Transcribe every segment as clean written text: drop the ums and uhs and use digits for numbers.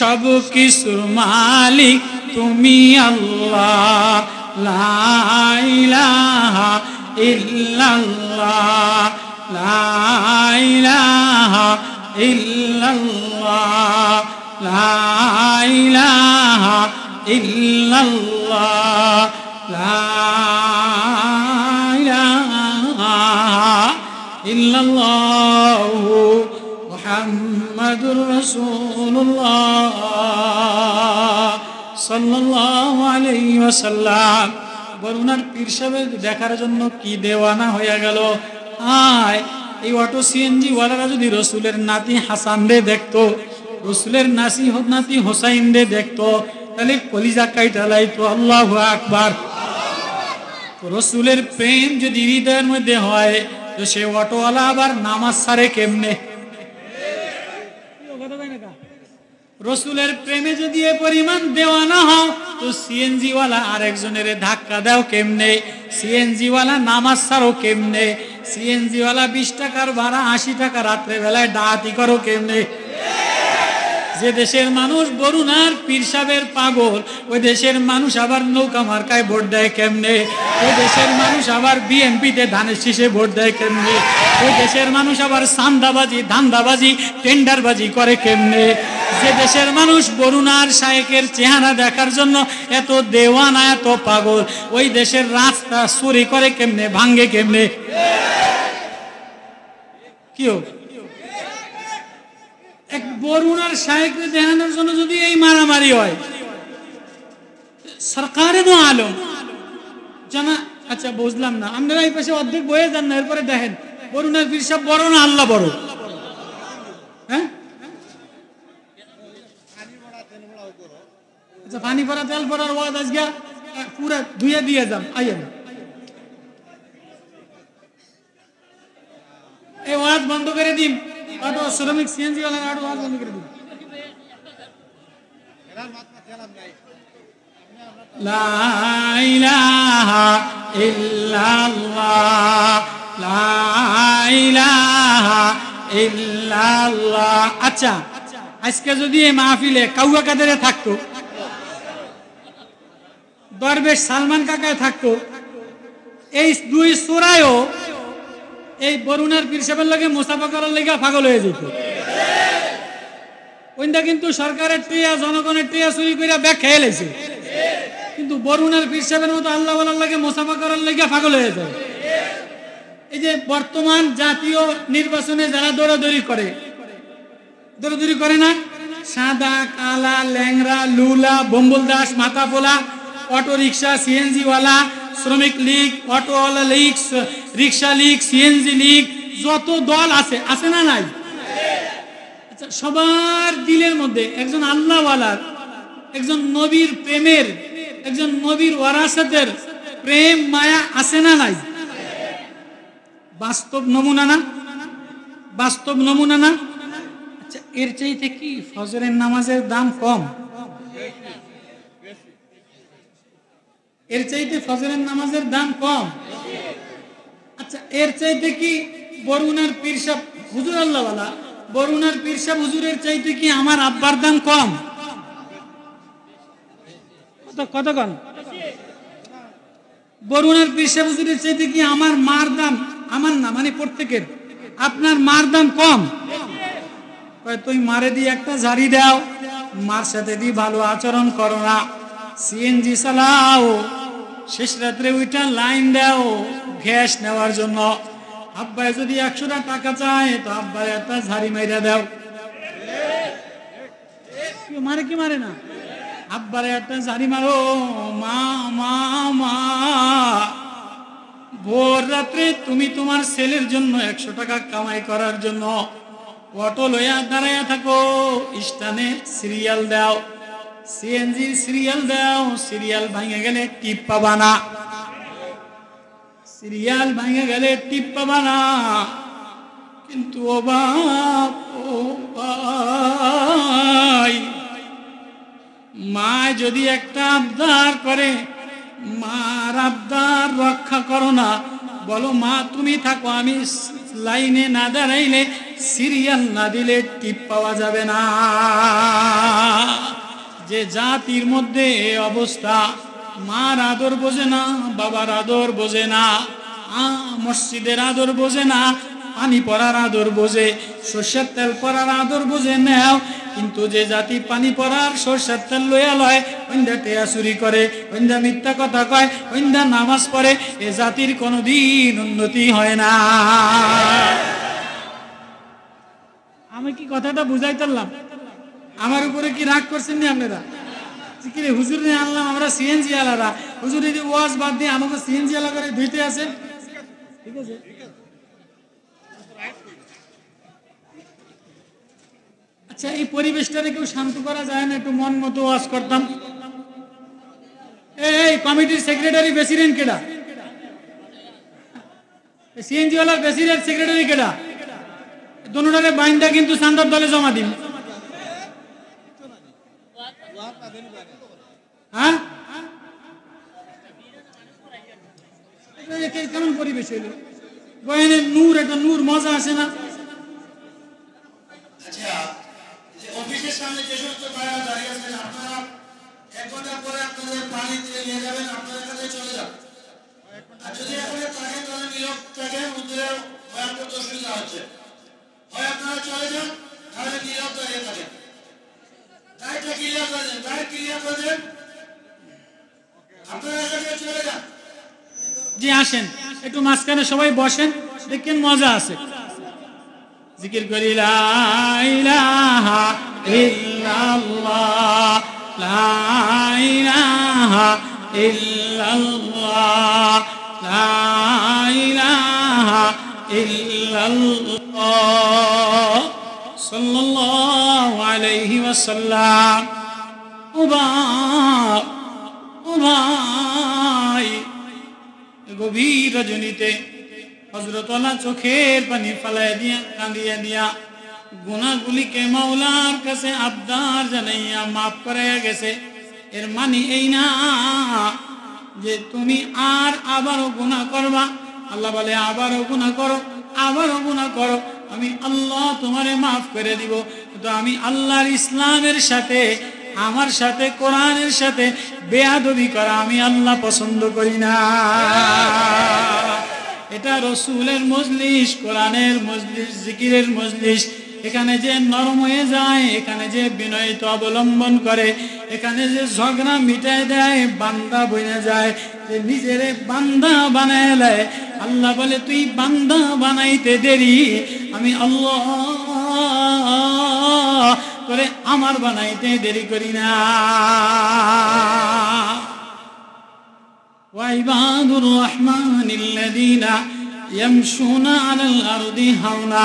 সব কিছুর মালিক তুমি আল্লাহ, লা ইলাহা ইল্লাল্লাহ, লা ইলাহা ইল্লাল্লাহ, লা ইলাহা ইল্লাল্লাহ, লা ইলাহা ইল্লাল্লাহ মুহাম্মাদুর রাসূলুল্লাহ সাল্লাল্লাহু আলাইহি ওয়াসাল্লাম। বরুণার পীর সাহেব দেখার জন্য কি দেওয়ানা হয়ে গেল। আয় এই অটো সিএনজি ওয়ালারা যদি রসুলের নাতি হাসান রে দেখতো, রসুলের নাতি হোসাইন রে দেখতো, তাহলে কলিজা কাইটা লাইতো। আল্লাহু আকবার। রসুলের প্রেম যদি হৃদয়ের মধ্যে হয় তো সে অটোওয়ালা আবার নামাজ ছাড়ে কেমনে? রসুলের প্রেমে যদি এ পরিমাণ দেওয়ানা হও তো সিএনজি ওয়ালা আরেকজনের ধাক্কা দাও কেমনে? সিএনজি ওয়ালা নামাজ ছাড়ো কেমনে? সিএনজি ওয়ালা 20 টাকার ভাড়া 80 টাকা রাত্রে বেলায় ডাকাতি করো কেমনে? যে দেশের মানুষ বরুণার পীর সাহেবের পাগল, ওই দেশের মানুষ আবার নৌকা মার্কায় ভোট দেয় কেমনে? ওই দেশের মানুষ আবার বিএনপিতে ধানের শীষে ভোট দেয় কেমনে? ওই দেশের মানুষ আবার সান্দাবাজি, ধান্দাবাজি, টেন্ডারবাজি করে কেমনে? যে দেশের মানুষ বরুণার শায়েকের চেহারা দেখার জন্য এত দেওয়ানা, এত পাগল, ওই দেশের রাস্তা চুরি করে কেমনে, ভাঙ্গে কেমনে? কি এক বরুণার শায়েককে দেখানোর জন্য যদি এই মারামারি হয়, সরকারের আলম জানা। আচ্ছা বুঝলাম না, আপনারা এই পাশে অর্ধেক বয়ে যান না, এরপরে দেখেন বরুণার পীর সাহেব বড় না আল্লাহ বড়? হ্যাঁ, আচ্ছা পানি ভরা তেল ভরার ওয়াজ আজকে পুরা ধুয়ে দিয়ে যান। আইয়েন এই ওয়াজ বন্ধ করে দিন। অটো শ্রমিক সিএনজি ওয়ালা অটো ওয়াজ বন্ধ করে দিন। লা ইলাহা ইল্লাল্লাহ, লা ইলাহা ইল্লাল্লাহ। আচ্ছা আজকে যদি এই মাহফিলে কাউয়া কাদেরে থাকতো, দরবেশ সালমান কাকায় থাকতো, এই দুই সূরায়ও এই বরুণার পীর সাহেবের লাগে মুসাফা করার লেগে পাগল হয়ে যেত। ওইটা কিন্তু সরকারের টিয়া, জনগণের টিয়া চুরি করে ব্যাগ খেয়ে লেছে, কিন্তু বরুণার পীর সাহেবের মতো আল্লাহ ওয়ালার লাগে মুসাফা করার লেগে পাগল হয়ে যায়। এই যে বর্তমান জাতীয় নির্বাচনে যারা দৌড়াদৌড়ি করে না, সাদা কালা ল্যাংরা লুলা বম্বল দাস মাথা পোলা, অটো রিক্সা সিএনজি ওয়ালা, শ্রমিক লীগ, অটোওয়ালা লীগ, রিক্সা লীগ, সিএনজি লীগ, যত দল আছে না নাই? আচ্ছা সবার দিলের মধ্যে একজন আল্লাহওয়ালার, একজন নবীর প্রেমের, একজন নবীর ওয়ারাসাতের প্রেম মায়া আছে না নাই? বাস্তব নমুনা না? বাস্তব নমুনা না? আচ্ছা এর চাইতে কি ফজরের নামাজের দাম কম? এর চাইতে ফজরের নামাজের দাম কম? আচ্ছা এর চাইতে কি বরুণার পীর সাহেব হুজুর আল্লাহওয়ালা, বরুণার পীর সাহেব হুজুরের চাইতে কি আমার আব্বার দাম কম? কত কম? বরুণার পীর সাহেব হুজুরের চাইতে কি আমার মার দাম, আমার না মানে প্রত্যেকের, আপনার মার দাম কম? তুই মারে দিয়ে একটা ঝাড়ি দাও, মার সাথে দিয়ে ভালো আচরণ করো না, সিএনজি চালাও, শেষ রাত্রে ওইটা লাইন দাও গ্যাস নেওয়ার জন্য। আব্বাই যদি 100 টাকা চায় তো আব্বাই একটা ঝাড়ি মাইরা দাও। মারে কি মারে না? আব্বারে একটা ঝাড়ি মারো। মা মা মা ভোর রাত্রে তুমি তোমার ছেলের জন্য 100 টাকা কামাই করার জন্য অটো লইয়া দাঁড়াইয়া থাকো, স্টানে সিরিয়াল দাও, সিএনজি সিরিয়াল দাও, সিরিয়াল ভাঙে গেলে টিপ পাবা না, সিরিয়াল ভাঙে গেলে টিপ পাবা না। কিন্তু ও বাপ ও ভাই, মা যদি একটা আবদার করে, মার আবদার রক্ষা করো না, বলো মা তুমি থাকো, আমি লাইনে না দাঁড়াইলে সিরিয়াল না দিলে টিপ পাওয়া যাবে না। যে জাতির মধ্যে এই অবস্থা, মার আদর বোঝে না, বাবার আদর বোঝে না, মসজিদের আদর বোঝে না, পানি পড়ার আদর বোঝে, সর্ষের তেল পড়ার আদর বোঝে নাও। কিন্তু যে জাতি পানি পড়ার সর্ষের তেল লইয়া লয়, ওইন্দা টেয়া চুরি করে, ওইন্দা মিথ্যা কথা কয়, ওইন্দা নামাজ পড়ে, এ জাতির কোনোদিন উন্নতি হয় না। আমি কি কথাটা বুঝাই পারলাম? আমার উপরে কি রাগ করছেন নি আপনারা? কিরে হুজুর নিয়ে আনলাম আমরা সিএনজি আলারা, হুজুর এই ওয়াজ বাদ দিয়ে আমাকে সিএনজি আলা করে ধুইতে আছে। ঠিক আছে, আচ্ছা এই পরিবেশটারে কেউ শান্ত করা যায় না? একটু মন মতো ওয়াজ করতাম। এই কমিটির সেক্রেটারি প্রেসিডেন্ট কেডা? সিএনজি ওয়ালার প্রেসিডেন্ট সেক্রেটারি কেডা? দুটারে বাইন্দা কিন্তু চান্দার দলে জমা দিন। হ্যাঁ, কেমন পরিবেশ হইল? বয়ানের নূর, একটা নূর মজা আসে না? অফিসের সামনে যে সমস্ত ভাইরা দাঁড়িয়ে আছেন, আপনারা 1 ঘন্টা পরে আপনাদের পানি নিয়ে যাবেন, আপনাদের কাছে চলে যান। আর যদি এখানে থাকেন তাহলে নীরব থাকেন, হুজুরের বয়ান করতে অসুবিধা হচ্ছে। হয় আপনারা চলে যান, তাহলে নীরব দাঁড়িয়ে থাকেন। লাইটটা ক্লিয়ার করে দেন, লাইট ক্লিয়ার করে দেন, আপনারা এখানে চলে যান। জি আসেন, একটু মাঝখানে সবাই বসেন, দেখেন মজা আছে। জিকির করি লা ইলাহা ইল্লাল্লাহ, লা ইলাহা ইল্লাল্লাহ, লা ইলাহা ইল্লাল্লাহ, সাল্লাল্লাহু আলাইহি ওয়াসাল্লাম। ও ভাই, গভীর রজনীতে হযরতওয়ালা চোখের পানি ফালাইয়া দিয়া কাঁদিয়া দিয়া গুনাহগুলিকে মাওলার কাছে আবদার জানাইয়া মাফ করাইয়া গেছে। এর মানে এই না যে তুমি আর আবারও গুনাহ করবা। আল্লাহ বলে আবারও গুনাহ করো, আবারও গুনাহ করো, আমি আল্লাহ তোমারে মাফ করে দিব। কিন্তু আমি আল্লাহর ইসলামের সাথে, আমার সাথে, কোরআনের সাথে বেয়াদবি করা আমি আল্লাহ পছন্দ করি না। এটা রসুলের মজলিস, কোরআনের মজলিস, জিকিরের মজলিস। এখানে যে নরম হয়ে যায়, এখানে যে বিনয়তা অবলম্বন করে, এখানে যে ঝগড়া মিটায় দেয়, বান্দা বইনে যায়, যে নিজেরে বান্দা বানায় দেয়। আল্লাহ বলে তুই বান্দা বানাইতে দেরি, আমি আল্লাহ করে আমার বানাইতে দেরি করি না। ওয়াইবাদুর রহমানিল্লাযীনা ইয়ামশুনা আলাল আরদি হাওনা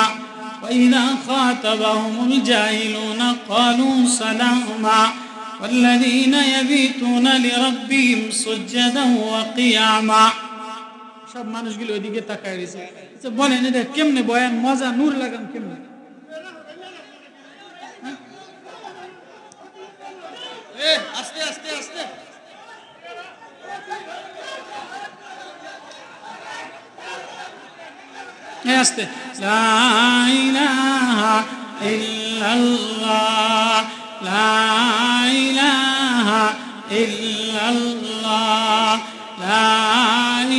ওয়া ইযা খাতাবাহুমুল জাহিলুনা ক্বালু সালামা ওয়াল্লাযীনা ইয়াবিতুনা লিরাব্বিহিম সুজদান ওয়া কিয়ামা। সব মানুষগুলো ওইদিকে তাকায় রয়েছে। আচ্ছা বলেন, এটা কেমনে বয়ান? মজা, নূর লাগান কেমনে? আস্তে আস্তে আস্তে আস্তে। লা ইলাহা ইল্লাল্লাহ, লা ইলাহা ইল্লাল্লাহ, লা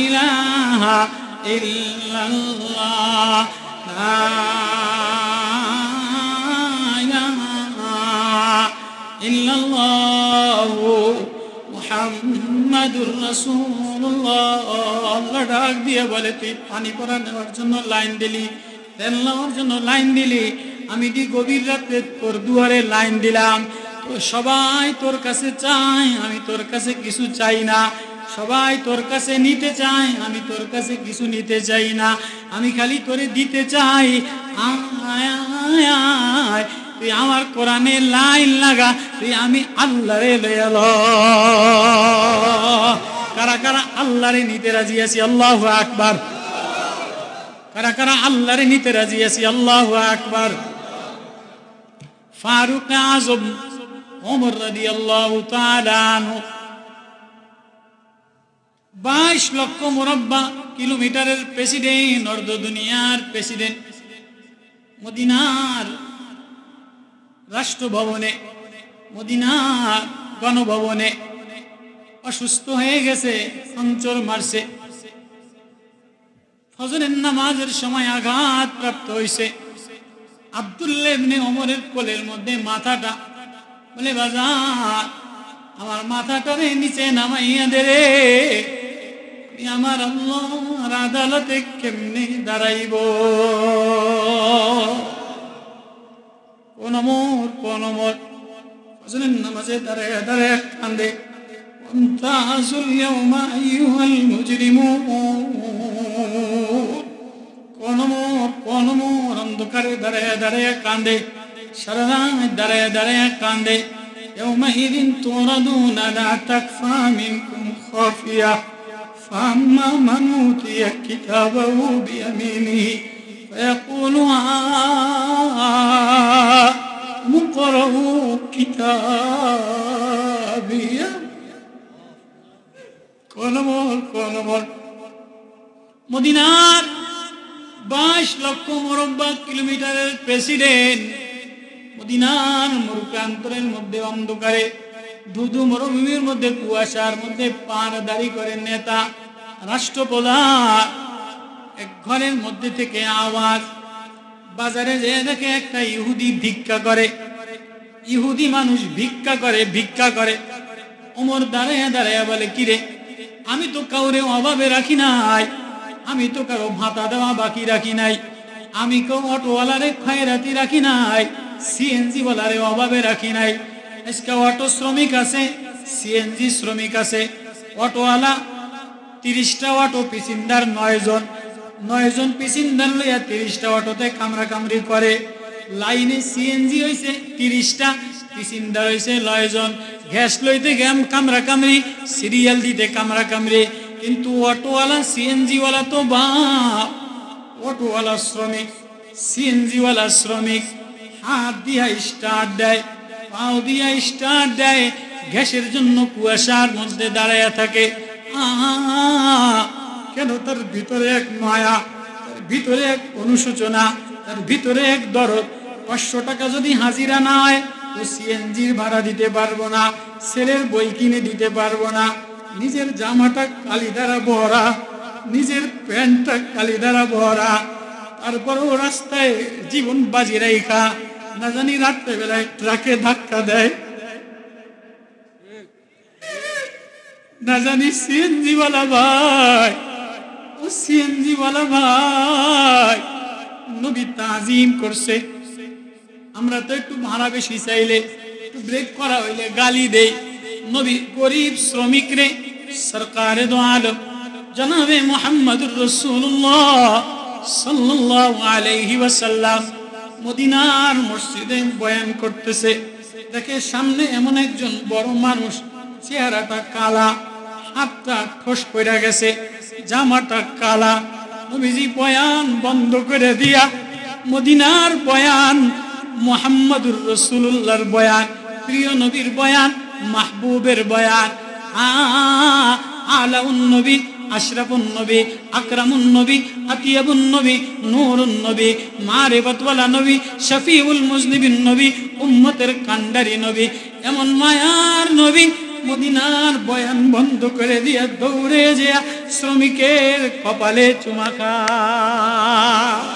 ইলাহা ইল্লাল্লাহ, লা ইলাহা ইল্লাল্লাহ মুহাম্মাদুর রাসূলুল্লাহ। আল্লাহ ডাক দিয়ে বলে তুই পানি পড়া নেওয়ার জন্য লাইন দিলি, তেল নেওয়ার জন্য লাইন দিলি, আমি দি গভীর রাতে তোর দুয়ারে লাইন দিলাম। তো সবাই তোর কাছে চায়, আমি তোর কাছে কিছু চাই না। সবাই তোর কাছে নিতে চায়, আমি তোর কাছে কিছু নিতে চাই না। আমি খালি তোরে দিতে চাই। আয় আয় আয়, তুই আমার কোরআনে লাইন লাগা, তুই আমি আল্লাহরে লইয়া ল। কারা কারা আল্লাহরে নিতে রাজি আছি? আল্লাহু আকবার। কারা কারা আল্লাহরে নিতে রাজি আছি? আল্লাহু আকবার। ফারুক আযম ওমর রাদিয়াল্লাহু তাআলা আনহু 22 লক্ষ মুরাব্বা কিলোমিটারের প্রেসিডেন্ট, অর্ধ দুনিয়ার প্রেসিডেন্ট, মদিনার রাষ্ট্রভবনে মদিনার গণভবনে অসুস্থ হয়ে গেছে, খঞ্চর মারছে, ফজরের নামাজের সময় আঘাত প্রাপ্ত হয়েছে। আব্দুল্লাহ ইবনে ওমরের কোলের মধ্যে মাথাটা, বলে বাজার আমার মাথাটারে নিচে নামাইয়া দে রে, আমার আল্লাহর আদালতে কেমনে দাঁড়াইব। কোন মোর ফজরের নামাজে দাঁড়ায় দাঁড়ায় কান্দে, ওয়ামতাজুল ইয়াওমা আইয়ুহাল মুজরিমুন। কোন মোর অন্ধকারে দাঁড়ায় দাঁড়ায় কান্দে, সারা রাত দাঁড়ায় দাঁড়ায় কান্দে। ইয়াওমাইযিন তুরাদুনা লা তাখফা মিনকুম খাফিয়া ফাম্মা মান উতিয়া কিতাবাহু বিয়ামিনিহি ফায়াকুলু মুকরাউ কিতাবিয়া। কোন মোর মদিনার 22 লক্ষ মুরব্বা কিলোমিটারের প্রেসিডেন্ট, মদিনার মরুপ্রান্তরের মধ্যে অন্ধকারে, ধুধু মরুভূমির মধ্যে, কুয়াশার মধ্যে পাহাড়দারি করে নেতা, রাষ্ট্রপ্রধান, এক ঘরের মধ্যে থেকে আওয়াজ, বাজারে যে দেখে একটা ইহুদি ভিক্ষা করে, ইহুদি মানুষ ভিক্ষা করে। ওমর দাঁড়ায় দাঁড়ায় বলে, কিরে আমি তো কাউরে অভাবে রাখি নাই, আমি তো কারো ভাতা দেওয়া বাকি রাখি নাই, আমি কেউ অটোওয়ালারে খয়রাতি রাখি নাই, সিএনজি ওয়ালারে অভাবে রাখি নাই। আজকে অটো শ্রমিক আছে, সিএনজি শ্রমিক আছে, অটোওয়ালা 30টা অটো, পিছিন্দার 9 জন পিছিন্দার লইয়া 30টা অটোতে কামড়াকামড়ি করে। লাইনে সিএনজি হয়েছে 30টা, পিছিন্দার হয়েছে 9 জন। গ্যাস লইতে কামড়াকামড়ি, সিরিয়াল দিতে কামড়াকামড়ি। কিন্তু অটোওয়ালা সিএনজিওয়ালা তো বাপ, অটোওয়ালা শ্রমিক, সিএনজিওয়ালা শ্রমিক, হাত দিয়া স্টার্ট দেয়, পাও দিয়া স্টার্ট দেয়, গ্যাসের জন্য কুয়াশার মধ্যে দাঁড়ায়া থাকে। কেন? তার ভিতরে এক মায়া, তার ভিতরে এক অনুশোচনা, তার ভিতরে এক দরদ। 500 টাকা যদি হাজিরা না হয় তো সিএনজির ভাড়া দিতে পারবো না, ছেলের বই কিনে দিতে পারবো না, নিজের জামাটা কালি দ্বারা ভরা, নিজের প্যান্টটা কালি দ্বারা ভরা, তারপরেও রাস্তায় জীবন বাজি রাইখা না জানি রাত্রেবেলায় ট্রাকে ধাক্কা দেয়, না জানি সিএনজিওয়ালা ভাই, ও সিএনজিওয়ালা ভাই নবী তাজিম করছে। আমরা তো একটু ভাড়া বেশি চাইলে, একটু ব্রেক করা হইলে গালি দেই। নবী গরিব শ্রমিক রে সরকারে দো আলম জনাবে মুহাম্মদুর রাসূলুল্লাহ সাল্লাল্লাহু আলাইহি ওয়াসাল্লাম মদিনার মসজিদে বয়ান করতেছে। দেখে সামনে এমন একজন বড় মানুষ, চেহারাটা কালা, হাতটা ঠোস কইরা গেছে, জামাটা কালা। নবীজি বয়ান বন্ধ করে দিয়া মদিনার বয়ান, মুহাম্মদুর রাসূলুল্লাহর বয়ান, প্রিয় নবীর বয়ান, মাহবুবের বয়ান, আলাউন নবী, আশরাফুন নবী, আকরামুন নবী, আতিয়াবুন নবী, নূরুন নবী, মারিফাতওয়ালা নবী, শফিউল মুজনিবিন নবী, উম্মতের কান্ডারি নবী, এমন মায়ার নবী মদিনার বয়ান বন্ধ করে দিয়া দৌড়ে যায় শ্রমিকের কপালে চুমা খায়।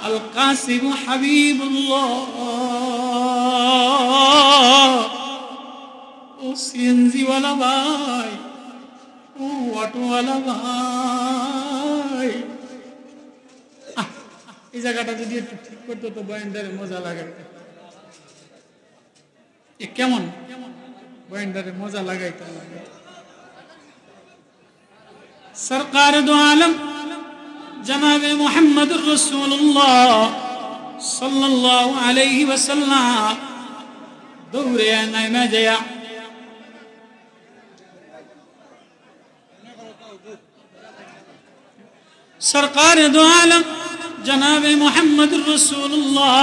আল কাসিম হাবিবুল্লাহ, ও সিএনজিওয়ালা ভাই, ও অটোওয়ালা ভাই, এই জায়গাটা যদি একটু ঠিক করতো তো বয়ানদারে মজা লাগে। কেমন বয়ানদারে মজা লাগাইতে লাগে। সরকার দো আলম জনাবে মুহাম্মদুর রাসূলুল্লাহ সাল্লাল্লাহু আলাইহি ওয়াসাল্লাম দৌড়ে নাইমা যায়। সরকার দো আলম জনাবে মুহাম্মদুর রাসূলুল্লাহ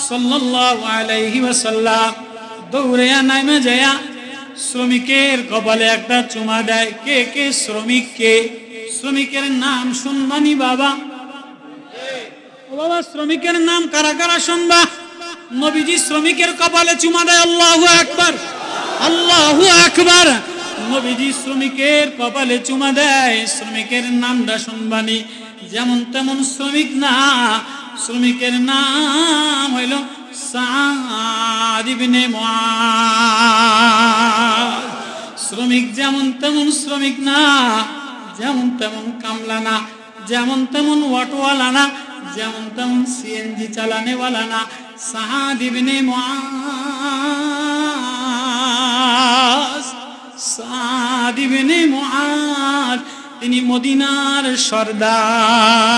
সাল্লাল্লাহু আলাইহি ওয়াসাল্লাম দৌড়ে নাইমা যায়, শ্রমিকের কপালে একটা চুমা দেয়। কে কে শ্রমিক? কে শ্রমিকের নাম শুনবানি বাবা? ও বাবা, শ্রমিকের নাম কারা কারা শুনবা? নবীজি শ্রমিকের কপালে চুমা দেয়। আল্লাহু আকবার, আল্লাহু আকবার। নবীজি শ্রমিকের কপালে চুমা দেয়। শ্রমিকের নামটা শুনবানি, যেমন তেমন শ্রমিক না, শ্রমিকের নাম হইল সাদ ইবনে মুআজ। শ্রমিক যেমন তেমন শ্রমিক না, যেমন তেমন কামলা না, যেমন তেমন অটোওয়ালা না, যেমন তেমন সিএনজি চালানেওয়ালা না। সাদ ইবনে মুআজ, সাদ ইবনে মুআজ তিনি মদিনার সর্দার,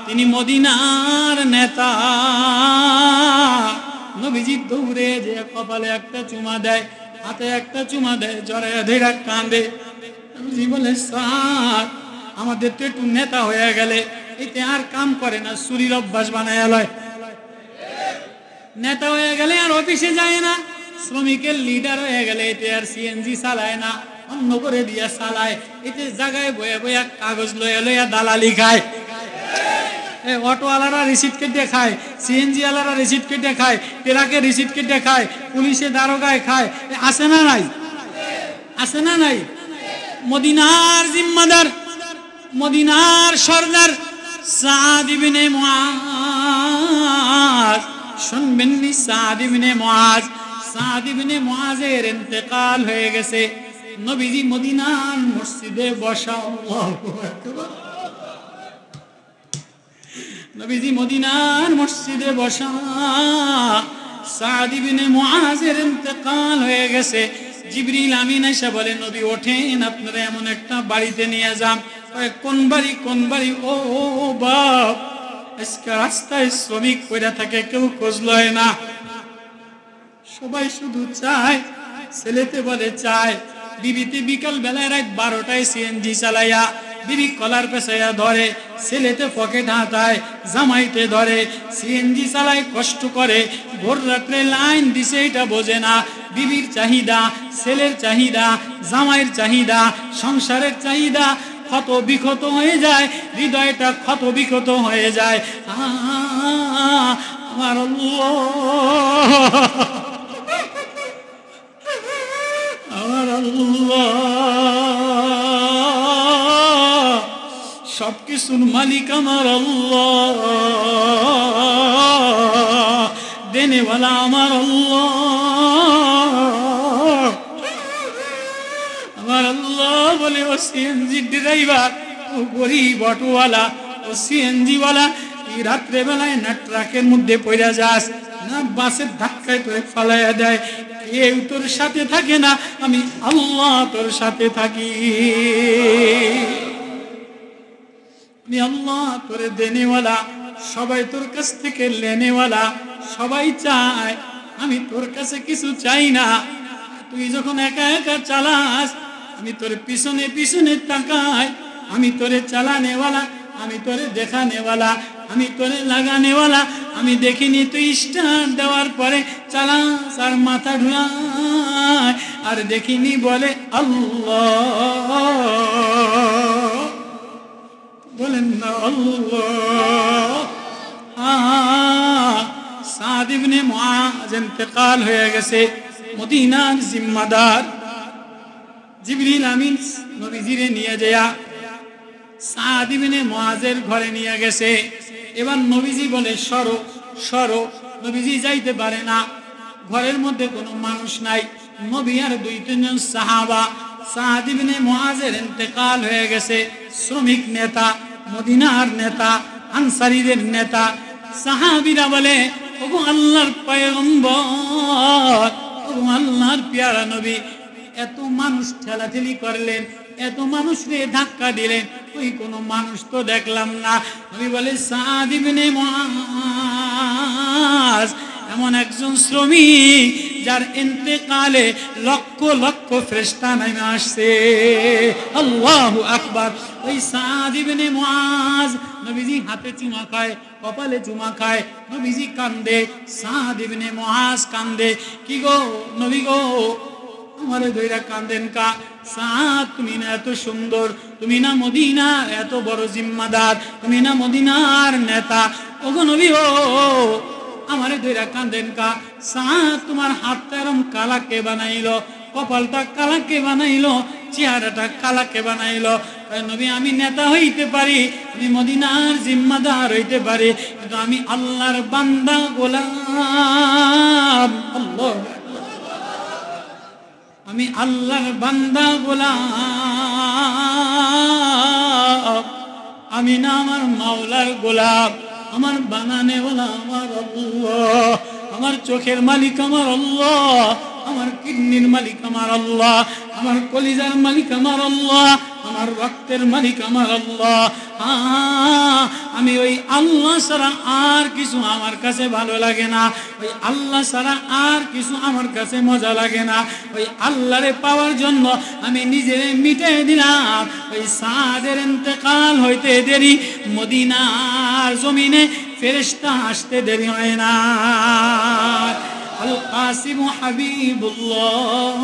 তিনি মদিনার নেতা। নবীজি দৌড়ে যে কপালে একটা চুমা দেয়, হাতে একটা চুমা দেয়, জড়াইয়া ধরে কাঁদে। নবীজি বলে, সাদ আমাদের তো একটু নেতা হয়ে গেলে এতে আর কাম করে না, চুরির অভ্যাস বানায় লয়। নেতা হয়ে গেলে আর অফিসে যায় না, শ্রমিকের লিডার হয়ে গেলে এতে আর সিএনজি চালায় না, অন্য করে দিয়া চালায়। এতে জায়গায় বয়ে বয়ে কাগজ লইয়া লইয়া দালালি খায়। অটোওয়ালারা রিসিপ্ট কেটে খায়, সিএনজি ওয়ালারা রিসিপ্ট কেটে খায়, ট্রাকে রিসিপ্ট কেটে খায়, পুলিশে দারোগায় খায়। আছে না নাই? আছে না নাই? মদিনার জিম্মাদার, মদিনার সর্দার সাদ ইবনে মুআজ। শুনবেন নি, সাদ ইবনে মুআজ, সাদ ইবনে মুআজের ইন্তেকাল হয়ে গেছে। নবীজি মদিনার মসজিদে বসা, আল্লাহু আকবার। নবীজি মদিনার মসজিদে বসা, সাদ ইবনে মুআজের ইন্তেকাল হয়ে গেছে। জিবরিল আমিন এসে বলে, নবী ওঠেন, আপনারা এমন একটা বাড়িতে নিয়ে যান। কোন বাড়ি? কোন বাড়ি? ও বাপ, আজকে রাস্তায় শ্রমিক পড়ে থাকে, কেউ খোঁজ লয় না। সবাই শুধু চায়, ছেলেতে বলে চায়। বিবিতে বিকাল বেলায় রাত 12টায় সিএনজি চালাইয়া বিবি কলার পেছাইয়া ধরে, ছেলেতে পকেট হাতায়, জামাইতে ধরে, সিএনজি চালায়, কষ্ট করে, ভোর রাত্রে লাইন দিছে, এটা বোঝে না। বিবির চাহিদা, ছেলের চাহিদা, জামাইয়ের চাহিদা, সংসারের চাহিদা ক্ষত বিক্ষত হয়ে যায়, হৃদয়টা ক্ষত বিক্ষত হয়ে যায়। আমার আল্লাহ, আমার আল্লাহ, সবকিছুর মালিক আমার আল্লাহ, দেনেওয়ালা আমার আল্লাহ, আমার আল্লাহ। বলে, ও সিএনজি ড্রাইভার, ও গরিব অটোওয়ালা, ও সিএনজি ওয়ালা, এই রাত্রে বেলায় না ট্রাকের মধ্যে পড়ে যাস, না বাসের ধাক্কায় তোরে ফালাইয়া দেয়, কেউ তোর সাথে থাকে না, আমি আল্লাহ তোর সাথে থাকি। আমি আল্লাহ তোরে দেনেওয়ালা, সবাই তোর কাছ থেকে লেনেওয়ালা, সবাই চায়, আমি তোর কাছে কিছু চাই না। তুই যখন একা একা চালাস, আমি তোর পিছনে পিছনে তাকাই, আমি তোরে চালানেওয়ালা, আমি তোরে দেখানেওয়ালা, আমি তোরে লাগানেওয়ালা। আমি দেখিনি তুই স্টার্ট দেওয়ার পরে চালাস আর মাথা ঢুলায়, আর দেখিনি বলে আল্লাহ, বলেন না আল্লাহ। সাদ ইবনে মুআজ ইন্তেকাল হয়ে গেছে। মদিনার জিম্মাদার জিবরিল আমিন নবীজিরে নিয়ে যায় সাদ ইবনে মুআজের ঘরে নিয়ে গেছে। এবার নবীজি বলে, সরো সরো। নবীজি যাইতে পারে না, ঘরের মধ্যে কোনো মানুষ নাই। নবী আর 2-3 জন সাহাবা। সাদ ইবনে মুআজের ইন্তেকাল হয়ে গেছে। শ্রমিক নেতা, মদিনার নেতা, আনসারীদের নেতা। সাহাবীরা বলে, ওগো আল্লাহর পয়গম্বর, ওগো আল্লাহর পেয়ারা নবী, এত মানুষ ঠেলাঠেলি করলেন, এত মানুষকে ধাক্কা দিলেন, ওই কোনো মানুষ তো দেখলাম না। নবী বলে, সাদ ইবনে মুআজ এমন একজন শ্রমিক যার ইন্তেকালে লক্ষ লক্ষ ফেরেশতা নেমে আসছে। আল্লাহু আকবার। ওই সাদ ইবনে মুআজ নবীজি হাতে চুমা খায়, কপালে চুমা খায়, নবীজি কান্দে, সাদ ইবনে মুআজ কান্দে। কি গো নবী গো, আমারে ধইরা কান্দেন কা? সাদ, তুমি না এত সুন্দর, তুমি না মদিনার এত বড় জিম্মাদার, তুমি না মদিনার নেতা, ওগো নবী ও আমারে ধইরা কাঁদেন কা? সাদ তোমার হাতটা এরম কালা কে বানাইলো, কপালটা কালা কে বানাইলো, চেহারাটা কালা কে বানাইলো? নবী আমি নেতা হইতে পারি, আমি মদিনার জিম্মাদার হইতে পারি, কিন্তু আমি আল্লাহর বান্দা গোলাম। আল্লাহ, আমি আল্লাহর বান্দা গোলাম, আমি না আমার মাওলার গোলাম। আমার বানানেওয়ালা আমার আল্লাহ, আমার চোখের মালিক আমার আল্লাহ, আমার কিডনির মালিক আমার আল্লাহ, আমার কলিজার মালিক আমার আল্লাহ, আমার রক্তের মালিক আমার আল্লাহ। আমি ওই আল্লাহ ছাড়া আর কিছু আমার কাছে ভালো লাগে না, ওই আল্লাহ ছাড়া আর কিছু আমার কাছে মজা লাগে না। ওই আল্লাহরে পাওয়ার জন্য আমি নিজেরে মিটাই দিলাম। ওই সাদের ইন্তেকাল হইতে দেরি, মদিনার জমিনে ফেরেশতা আসতে দেরি হয় না। আল কাসিম হাবিবুল্লাহ।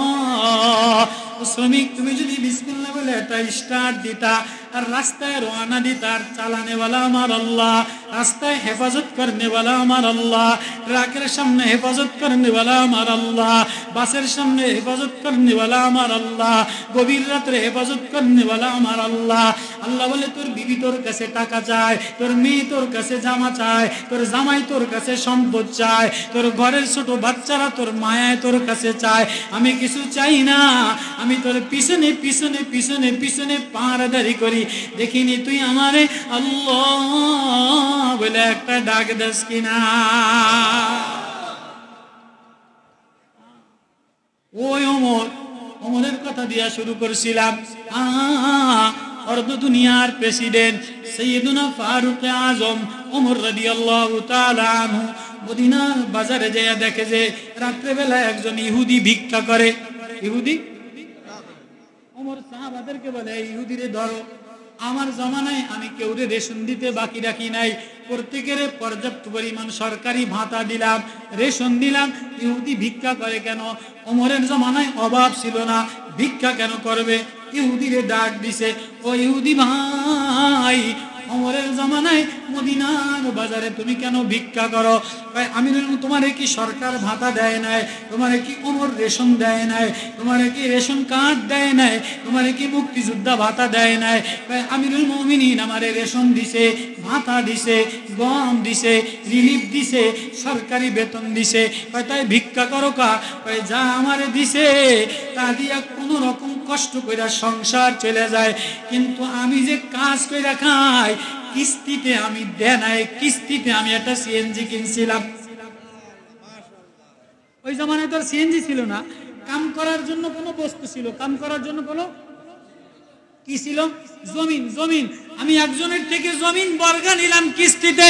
শ্রমিক তুমি যদি বিসমিল্লাহ বলে একটা স্টার্ট দিতা আর রাস্তায় রওনা দিতা, আর চালানেওয়ালা আমার আল্লাহ, রাস্তায় হেফাজত করনেওয়ালা আমার আল্লাহ, ট্রাকের সামনে হেফাজত করনেওয়ালা আমার আল্লাহ, বাসের সামনে হেফাজত করনেওয়ালা আমার আল্লাহ, গভীর রাত্রে হেফাজত করনেওয়ালা আমার আল্লাহ। আল্লাহ বলে তোর বিবি তোর কাছে টাকা চায়, তোর মেয়ে তোর কাছে জামা চায়, তোর জামাই তোর কাছে সম্পদ চায়, তোর ঘরের ছোট বাচ্চারা তোর মায়ায় তোর কাছে চায়। আমি কিছু চাই না, আমি তোর পিছনে পিছনে পিছনে পিছনে পাহারাদারি করি। দেখিনি তুই আমারে আল্লাহ বলে একটা ডাক দাস কিনা? ওই ওমরের কথা দিয়া শুরু করছিলাম। অর্ধ দুনিয়ার প্রেসিডেন্ট সৈয়দুনা ফারুক আজম ওমর রাদিয়াল্লাহু তাআলা আনহু মদিনার বাজারে যেয়ে দেখে যে রাত্রেবেলা একজন ইহুদি ভিক্ষা করে। ইহুদি, ওমর সাহাবাদেরকে বলে ইহুদিরে ধরো, আমার জমানায় আমি কেউরে রেশন দিতে বাকি রাখি নাই, প্রত্যেকের পর্যাপ্ত পরিমাণ সরকারি ভাতা দিলাম, রেশন দিলাম। ইহুদি ভিক্ষা করে কেন? ওমরের জমানায় অভাব ছিল না, ভিক্ষা কেন করবে? ইহুদিরে ডাক দিছে, ও ইহুদি ভাই, ওমরের জামানায় মদিনার বাজারে তুমি কেন ভিক্ষা করো? আমি তোমারে কি সরকার ভাতা দেয় নাই? তোমারে কি ওমর রেশন দেয় নাই? তোমারে কি রেশন কার্ড দেয় নাই? তোমারে কি মুক্তিযোদ্ধা ভাতা দেয় নাই? আমিরুল মুমিনিন আমারে রেশন দিছে, ভাতা দিছে, গম দিছে, রিলিফ দিছে, সরকারি বেতন দিছে, তাই ভিক্ষা করো কা? যা আমারে দিছে তা দিয়া কোনো রকম কষ্ট কইরা সংসার চলে যায়, কিন্তু আমি যে কাজ কইরা খাই, কিস্তিতে আমি দেনায়, কিস্তিতে আমি একটা সিএনজি কিনছিলাম। ওই জামানায় তো আর সিএনজি ছিল না, কাম করার জন্য কোনো বস্তু ছিল, কাম করার জন্য কোনো কি ছিল? জমিন। জমিন আমি একজনের থেকে জমিন বর্গা নিলাম কিস্তিতে,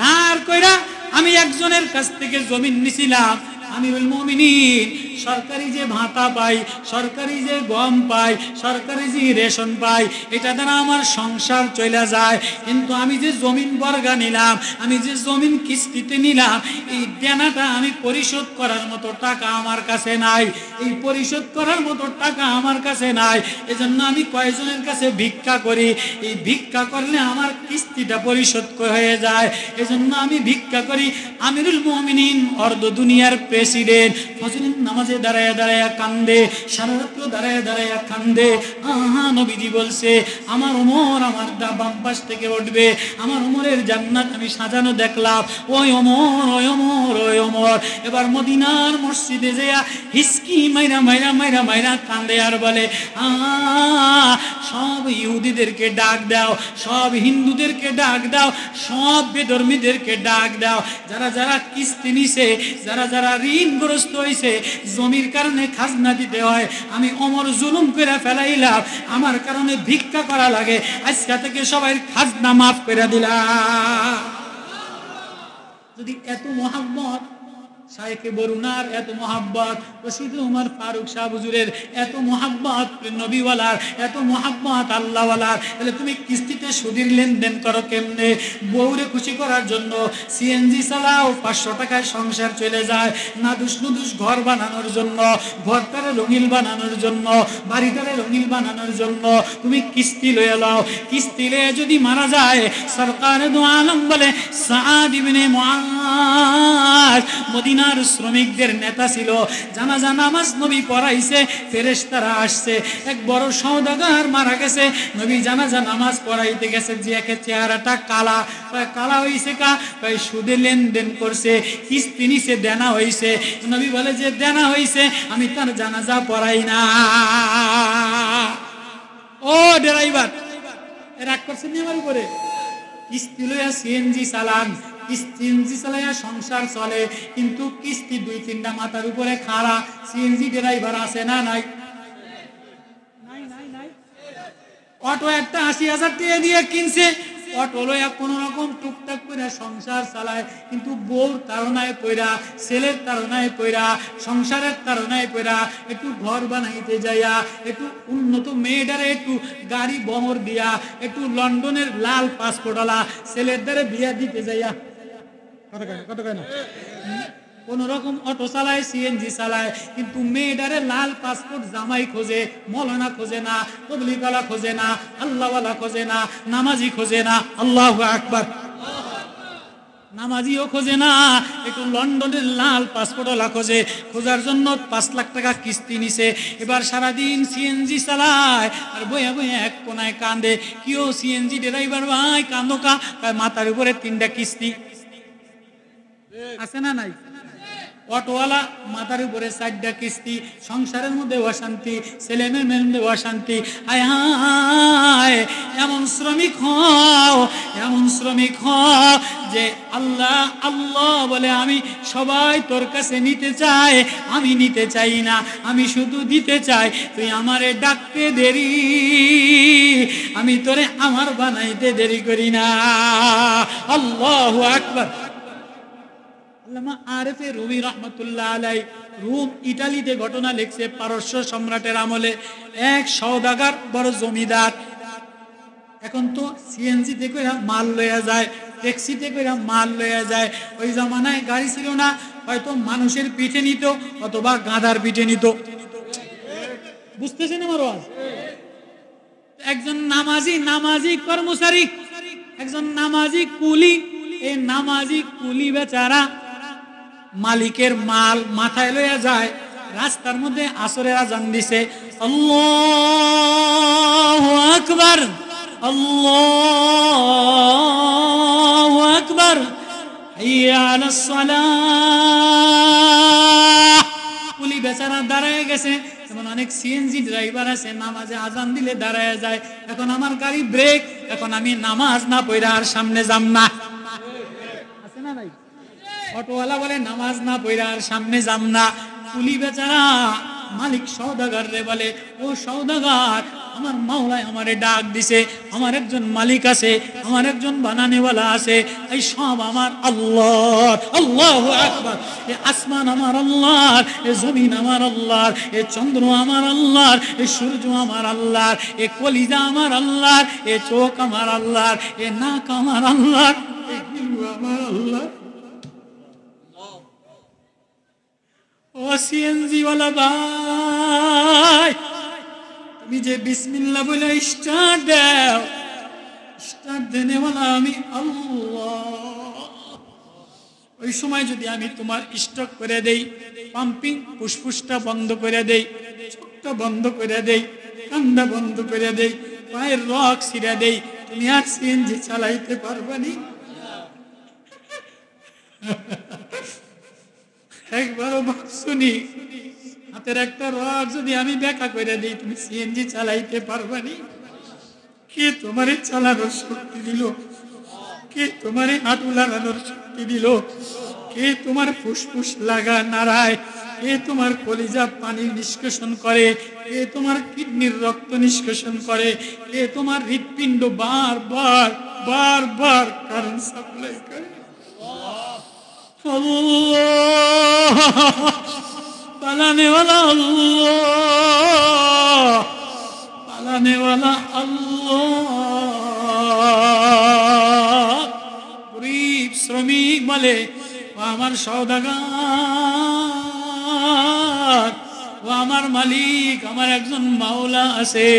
ধার কইরা আমি একজনের কাছ থেকে জমিন নিছিলাম। আমিরুল মুমিনিন সরকারি যে ভাতা পাই, সরকারি যে গম পাই, সরকারি যে রেশন পাই, এটা দ্বারা আমার সংসার চলে যায়। কিন্তু আমি যে জমিন বর্গা নিলাম, আমি যে জমিন কিস্তিতে নিলাম, এই দেনাটা আমি পরিশোধ করার মতো টাকা আমার কাছে নাই, এই পরিশোধ করার মতো টাকা আমার কাছে নাই। এজন্য আমি কয়েকজনের কাছে ভিক্ষা করি, এই ভিক্ষা করলে আমার কিস্তিটা পরিশোধ হয়ে যায়, এজন্য আমি ভিক্ষা করি। আমিরুল মুমিনিন অর্ধ দুনিয়ার প্রেসিডেন্ট ফজরের নামাজে দাঁড়ায় দাঁড়ায় কান্দে, সারা রাত্র দাঁড়ায় দাঁড়ায় কান্দে। নবীজি বলছে আমার ওমর আমার বাম পাশ থেকে উঠবে, আমার ওমরের জান্নাত আমি সাজানো দেখলাম। ওই ওমর, ওই ওমর, ওই ওমর। এবার মদিনার মসজিদে যেয়া হিসকি মাইরা মাইরা মাইরা মাইরা কান্দে আর বলে সব ইহুদিদেরকে ডাক দাও, সব হিন্দুদেরকে ডাক দাও, সব বেধর্মীদেরকে ডাক দাও, যারা যারা কিস্তি নিছে, যারা যারা ঋণগ্রস্ত হয়েছে, জমির কারণে খাজনা দিতে হয়, আমি ওমর জুলুম করে ফেলাইলাম, আমার কারণে ভিক্ষা করা লাগে, আজকে থেকে সবাই খাজনা মাফ করে দিলাম। যদি এত মোহাম্মত শাইখে বরুনার এত মোহাব্বত, রশিদ উমর ফারুক শাহ হুজুরের এত মোহাব্বত নবীওয়ালার, এত মোহাব্বত আল্লাহওয়ালার, তাহলে তুমি কিস্তিতে সুদের লেনদেন করো কেমনে? বউরে খুশি করার জন্য সিএনজি চালাও, 500 টাকায় সংসার চলে যায়। নাদুস নুদুস ঘর বানানোর জন্য, ঘরটারে রঙিল বানানোর জন্য, বাড়িটারে রঙিল বানানোর জন্য তুমি কিস্তি লয়ে লাও। কিস্তি লয়ে যদি মারা যায়, সরকার দু আলম বলে সাদ ইবনে মুআজ মদিনার শ্রমিকদের নেতা ছিল, জানাজা নামাজ নবী পড়াইছে, ফেরেশতারা আসছে, এক বড় সওদাগর মারা গেছে, নবী জানাজা নামাজ পড়াইতে গেছে, যে একে চেহারাটা কালা, কালা হইছে কা, সুদে লেনদেন করছে, কিস্তি নিছে, দেনা হইছে। নবী বলে যে দেনা হইছে, আমি তার জানাজা পড়াই না। ও ড্রাইভার, রাগ করছেন আমার উপরে? কিস্তি লইয়া সিএনজি চালান, সিএনজি চালাইয়া সংসার চলে, কিন্তু কিস্তি 2-3টা মাথার উপরে খাড়া। সিএনজি ড্রাইভার আছে না নাই? অটো একটা 80,000 টাকা দিয়ে কিনছে, অটো লইয়া কোন রকম টুকটাক করে সংসার চালায়, কিন্তু বউর তাড়নায় পইরা, ছেলের তাড়নায় পইরা, সংসারের তাড়নায় পইরা একটু ঘর বানাইতে যাইয়া, একটু উন্নত মেয়েটারে একটু গাড়ি বহর দিয়া, একটু লন্ডনের লাল পাসপোর্টওয়ালা ছেলের দ্বারা বিয়া দিতে যাইয়া, কত কেন কোন রকম অটো চালায়, সিএনজি চালায়, কিন্তু মেয়েটারে লাল পাসপোর্ট জামাই খোঁজে, মৌলানা খোঁজে না, তবলিগওয়ালা খোঁজে না, আল্লাহওয়ালা খোঁজে না, নামাজি খোঁজে না। আল্লাহু আকবার। নামাজিও খোঁজে না, একটু লন্ডনের লাল পাসপোর্টওয়ালা খোঁজে। খোঁজার জন্য 5 লাখ টাকা কিস্তি নিছে। এবার সারাদিন সিএনজি চালায় আর বইয়া বইয়া এক কোনায় কান্দে। কিও সিএনজি ড্রাইভার ভাই কান্দো কা? মাথার উপরে 3টা কিস্তি আছে না নাই? অটোওয়ালা মাথার উপরে 4টা কিস্তি, সংসারের মধ্যে অশান্তি, ছেলে মেয়ের মধ্যে অশান্তি। আয় হায়, এমন শ্রমিক হও, এমন শ্রমিক হও যে আল্লাহ আল্লাহ বলে আমি সবাই তোর কাছে নিতে চাই, আমি নিতে চাই না, আমি শুধু দিতে চাই। তুই আমারে ডাকতে দেরি, আমি তোরে আমার বানাইতে দেরি করি না। আল্লাহু আকবার। আল্লামা আরেফে রুমি রহমতুল্লাহ আলাই রোম ইটালিতে ঘটনা লিখছে, পারস্য সম্রাটের আমলে এক সওদাগর বড় জমিদার। এখন তো সিএনজিতে কইরা মাল লইয়া যায়, ট্যাক্সিতে কইরা মাল লইয়া যায়। ওই জামানায় গাড়ি ছিল না, হয়তো মানুষের পিঠে নিত অথবা গাধার পিঠে নিত। বুঝতেছেন আমার আওয়াজ? একজন নামাজি কর্মচারী, একজন নামাজি কুলি, এই নামাজি কুলি বেচারা মালিকের মাল মাথায় লইয়া যায়। রাস্তার মধ্যে আসরের আজান দিছে, আল্লাহু আকবার, আল্লাহু আকবার, হাইয়া আলাস সালাহ। কুলি বেচারা দাঁড়ায় গেছে। যেমন অনেক সিএনজি ড্রাইভার আছে, নামাজে আজান দিলে দাঁড়ায় যায়, এখন আমার গাড়ি ব্রেক, এখন আমি নামাজ না পড়া আর সামনে যাম না। আছে না নাই? অটোওয়ালা বলে নামাজ না পড়া আর সামনে যাম না। কুলি বেচারা মালিক সওদাগর রে বলে, ও সওদাগর, আমার মাওলায় আমারে ডাক দিছে, আমার একজন মালিক আছে, আমার একজন বানানেওয়ালা আছে, এই সব আমার আল্লাহর। আল্লাহু আকবার। এ আসমান আমার আল্লাহর, এ জমিন আমার আল্লাহর, এ চন্দ্র আমার আল্লাহর, এ সূর্য আমার আল্লাহর, এ কলিজা আমার আল্লাহর, এ চোখ আমার আল্লাহর, এ নাক আমার আল্লাহর, এ জিহ্বা আমার আল্লাহর। ও সিএনজি ওয়ালা ভাই, তুমি যে বিসমিল্লাহ বলে স্টার্ট দাও, স্টার্ট দেনেওয়ালা আমি আল্লাহ। ওই সময় যদি আমি তোমার স্টক করে দেই, পাম্পিং ফুসফুসটা বন্ধ করে দেই, চোখটা বন্ধ করে দেই, কান্দা বন্ধ করে দেই, পায়ের রক ছিঁড়ে দেই, তুমি আর সিএনজি চালাইতে পারবে না। একবারও শুনি, হাতের একটা রড যদি আমি ব্যাকা করে দিই, তুমি সিএনজি চালাইতে পারবে না। কে তোমারে চালানোর শক্তি দিল? কে তোমারে হাঁটু লাগানোর শক্তি দিল? কে তোমার ফুসফুস লাগা নাড়ায়? কে তোমার কলিজা পানি নিষ্কাশন করে? কে তোমার কিডনির রক্ত নিষ্কাশন করে? কে তোমার হৃৎপিণ্ড বারবার বারবার কারেন্ট সাপ্লাই করে? আল্লাহ, পালানেওয়ালা আল্লাহ, পালানেওয়ালা আল্লাহ। গরিব শ্রমিক বলে, ও আমার সওদাগর, ও আমার মালিক, আমার একজন মাওলা আছে,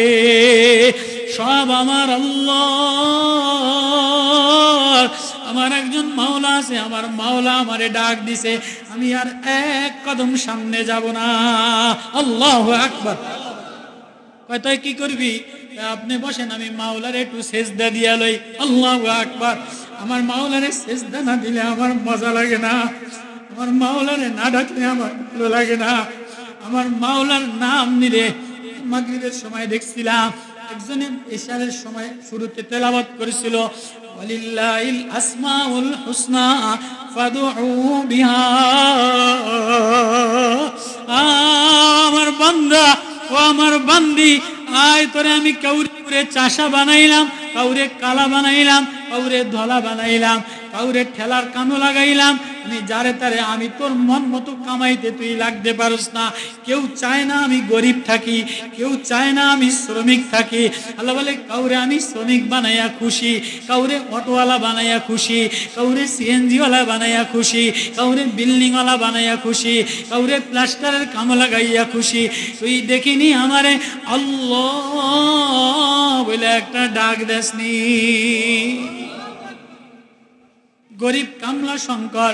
সব আমার আল্লাহ, আমার একজন মাওলা আছে, আমার মাওলা আমারে ডাক দিছে, আমি আর এক কদম সামনে যাব না। আল্লাহু আকবার। কয় তুই কি করবি? আপনি বসেন, আমি মাওলারে একটু সেজদা দিয়া লই। আল্লাহু আকবার। আমার মাওলারে সেজদা না দিলে আমার মজা লাগে না, আমার মাওলারে না ডাকলে আমার ভালো লাগে না। আমার মাওলার নাম নিলে, মাগরিবের সময় দেখছিলাম একজনে ইশারের সময় শুরুতে তেলাওয়াত করেছিল, ওয়ালিল্লাহিল আসমাউল হুসনা ফাদউ বিহা। আমার বান্দা, ও আমার বান্দি, আয় তোরে আমি কাউরে চাষা বানাইলাম, কাউরে কালা বানাইলাম, কাউরে ধলা বানাইলাম, কাউরে ঠেলার কামো লাগাইলাম, আমি যারে তারে আমি তোর মন মতো কামাইতে তুই লাগতে পারস না। কেউ চায় না আমি গরিব থাকি, কেউ চায় না আমি শ্রমিক থাকি। আল্লাহ বলে কাউরে আমি শ্রমিক বানাইয়া খুশি, কাউরে অটোওয়ালা বানাইয়া খুশি, কাউরে সিএনজিওয়ালা বানাইয়া খুশি, কাউরে বিল্ডিংওয়ালা বানাইয়া খুশি, কাউরে প্লাস্টারের কামো লাগাইয়া খুশি। তুই দেখিনি আমারে আল্লাহ বলে একটা ডাক দেসনি? গরিব কামলা শঙ্কর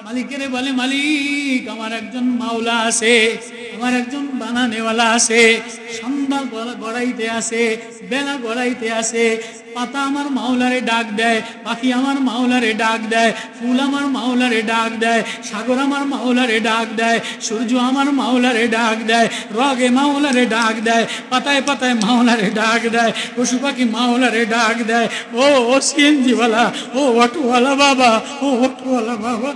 মালিকের বলে, মালিক আমার একজন মাওলা আছে, আমার একজন বানানেওয়ালা আছে, সন্ধ্যা গড়াইতে আছে, বেলা গড়াইতে আছে, পাতা আমার মাওলারে ডাক দেয়, পাখি আমার মাওলারে ডাক দেয়, ফুল আমার মাওলারে ডাক দেয়, সাগর আমার মাওলারে ডাক দেয়, সূর্য আমার মাওলারে ডাক দেয়, রগে মাওলারে ডাক দেয়, পাতায় পাতায় মাওলারে ডাক দেয়, পশু পাখি মাওলারে ডাক দেয়। ও সিএনজিওয়ালা, ও অটোওয়ালা বাবা, ও অটোওয়ালা বাবা,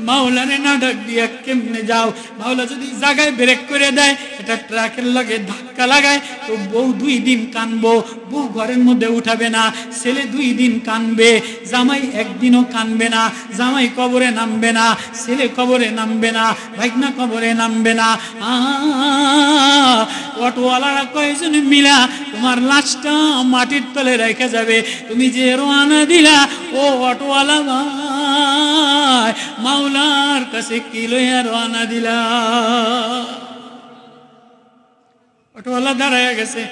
মাওলারে না ডাক দিয়া কেমনে যাও? মাওলা যদি জায়গায় ব্রেক করে দেয়, এটা ট্রাকের লগে ধাক্কা লাগায়, তো বউ 2 দিন কানবো, বউ ঘরের মধ্যে উঠাবে না, ছেলে 2 দিন কানবে, জামাই একদিনও কানবে না, জামাই কবরে নামবে না, ছেলে কবরে নামবে না, ভাইগনা কবরে নামবে না। অটোওয়ালারা কয়েকজন মিলা তোমার লাশটা মাটির তলে রেখে যাবে, তুমি যে রওনা দিলা ও অটোওয়ালা ভাই, মাওলার কাছে কি লইয়া রওনা দিলা? অটোওয়ালা দাঁড়ায় গেছে,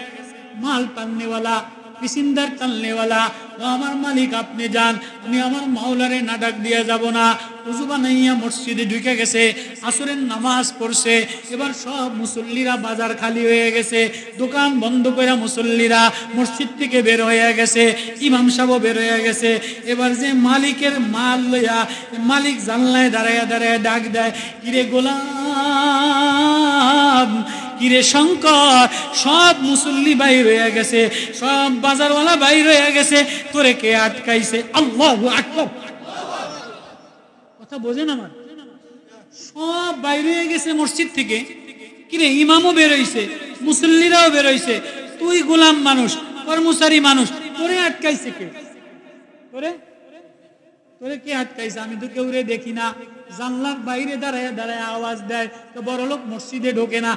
মাল টাননেওয়ালা, পিসিন্দার টাননেওয়ালা, ও আমার মালিক আপনি যান, আমি আমার মাওলারে না ডাক দিয়ে যাব না। উযু বানাইয়া মসজিদে ঢুকে গেছে, আসরের নামাজ পড়ছে। এবার সব মুসল্লিরা, বাজার খালি হয়ে গেছে, দোকান বন্ধ করে মুসল্লিরা মসজিদ থেকে বের হয়ে গেছে, ইমাম সাহেবও বের হয়ে গেছে। এবার যে মালিকের মাল লইয়া মালিক জানলায় দাঁড়ায় দাঁড়ায় ডাক দেয়, কিরে গোলাম, কিরে শঙ্কর, সব মুসল্লি বাইর হয়ে গেছে, সব বাজারওয়ালা বাইর হয়ে গেছে, তোরে কে আটকাইছে? আল্লাহু আকবার। কথা বোঝেন আমার? সব বাইরে হয়ে গেছে মসজিদ থেকে, কিরে ইমামও বের হইছে, মুসল্লিরাও বের হইছে, তুই গোলাম মানুষ, কর্মচারী মানুষ, তোরে আটকাইছে কে? তোরে কে আটকাইছে? আমি তো কেউ রে দেখি না। জানলার বাইরে দাঁড়ায় দাঁড়ায় আওয়াজ দেয়, তো বড় লোক মসজিদে ঢোকে না,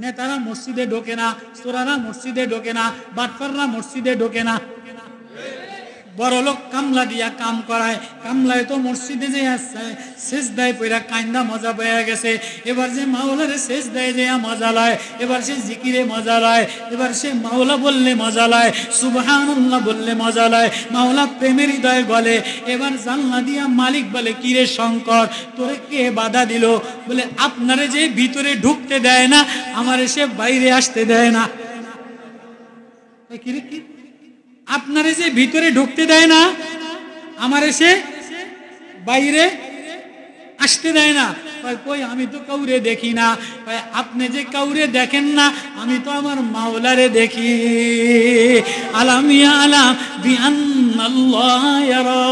নেতারা মসজিদে ঢোকে না, চোরারা মসজিদে ঢোকে না, বাটপাররা মসজিদে ঢোকে না। বড় লোক কামলা দিয়া কাম করায়, কামলায় তো মসজিদে যে সেজদায় পইরা কান্দা মজা পেয়ে গেছে। এবার যে মাওলারে সেজদায় যে মজা লয়, এবার সে জিকিরে মজা লয়, এবার সে মাওলা বললে মজা লয়, সুবহানাল্লাহ বললে মজা লয়, মাওলা প্রেমের হৃদয় গলে। এবার জানলা দিয়া মালিক বলে, কিরে শঙ্কর, তোরে কে বাধা দিল? বলে আপনারে যে ভিতরে ঢুকতে দেয় না, আমারে সে বাইরে আসতে দেয় না। কিরে কি? আপনারে যে ভিতরে ঢুকতে দেয় না, আমার এসে বাইরে আসতে দেয় না। কই আমি তো কাউরে দেখি না। আপনি যে কাউরে দেখেন না, আমি তো আমার মাওলারে দেখি। আলাম ইয়ালাম বিআন্নাল্লাহ ইয়ারা,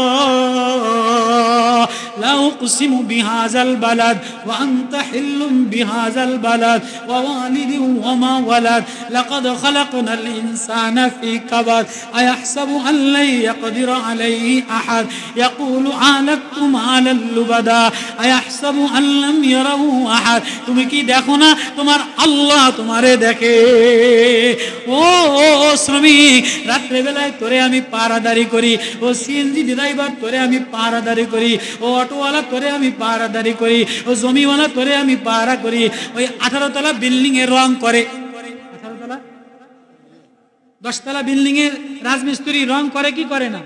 লা উকসিমু বিহাযাল বালাদ ওয়া আনতা হিল্লুম বিহাযাল বালাদ ওয়া ওয়ালিদিন ওয়া মা ওয়ালাদ লাকাদ খালাকনাল ইনসানা ফি কাবাদ আয়াহসাবু আন লা ইয়াকদিরু আলাইহি আহাদ ইয়াকুলু আলাকতু মালাল লুবাদা আয়াহসাবু আন লাম ইয়ারাহু আহাদ। তুমি কি দেখো না তোমার আল্লাহ তোমারে দেখে। ও শ্রমিক, রাত্রে বেলায় তোরে আমি পাহারাদারি করি। ও সিএনজি ড্রাইভার, তোরে আমি পাহারাদারি করি। ও অটোওয়ালা, তোরে আমি পাহারাদারি করি। ও জমিওয়ালা, তোরে আমি পাহারা করি। ওই 18 তলা বিল্ডিং এর রং করে, 18 তলা 10 তলা বিল্ডিং এর রাজমিস্ত্রি রং করে কি করে না?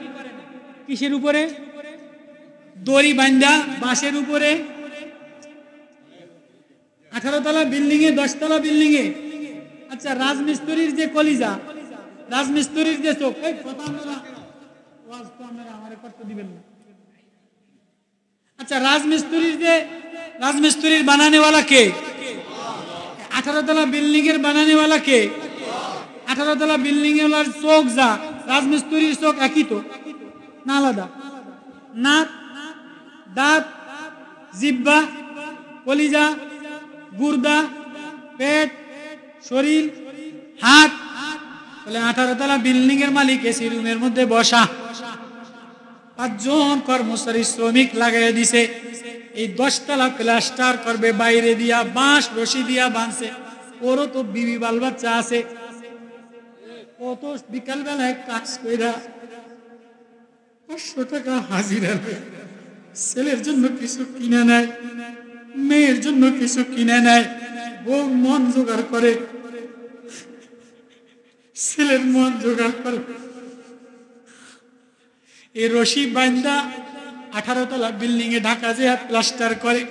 কিসের উপরে? দড়ি বান্ধা বাঁশের উপরে। 18 তলা বিল্ডিং এ, 10 তলা বিল্ডিং এ। আচ্ছা, রাজমিস্ত্রির যে কলিজা, রাজমিস্ত্রির যে চোখ, এই কথা আপনারা ওয়াজ তো আপনারা আমারে করতে দিবেন না। আচ্ছা, রাজমিস্ত্রির বানানেওয়ালা কে? 18 তলা বিল্ডিং এর বানানেওয়ালা কে? 18 তলা বিল্ডিং এর চোখ যা, রাজমিস্ত্রির চোখ একই তো না আলাদা? নাক, দাঁত, জিহ্বা, কলিজা, গুর্দা, পেট, শরীর, হাত। বলে 18 তলা বিল্ডিং এর মালিক এসি রুমের মধ্যে বসা, 5 জন কর্মচারী শ্রমিক লাগাই দিছে। এই 10 তলা প্লাস্টার করবে, বাইরে দিয়া বাঁশ রশি দিয়া বাঁধছে। ওরও তো বিবি বাল বাচ্চা আছে। ও তো বিকাল বেলায় কাজ কইরা 500 টাকা হাজিরা নেয়। ছেলের জন্য কিছু কিনে নেয়, মেয়ের জন্য কিছু কিনে নেয়। বউ মন জোগাড় করে, ছেলের মন জোগাড় করে। এই রশি বান্ধা 18 তলা বিল্ডিং এ ঢাকা যে প্লাস্টার করে,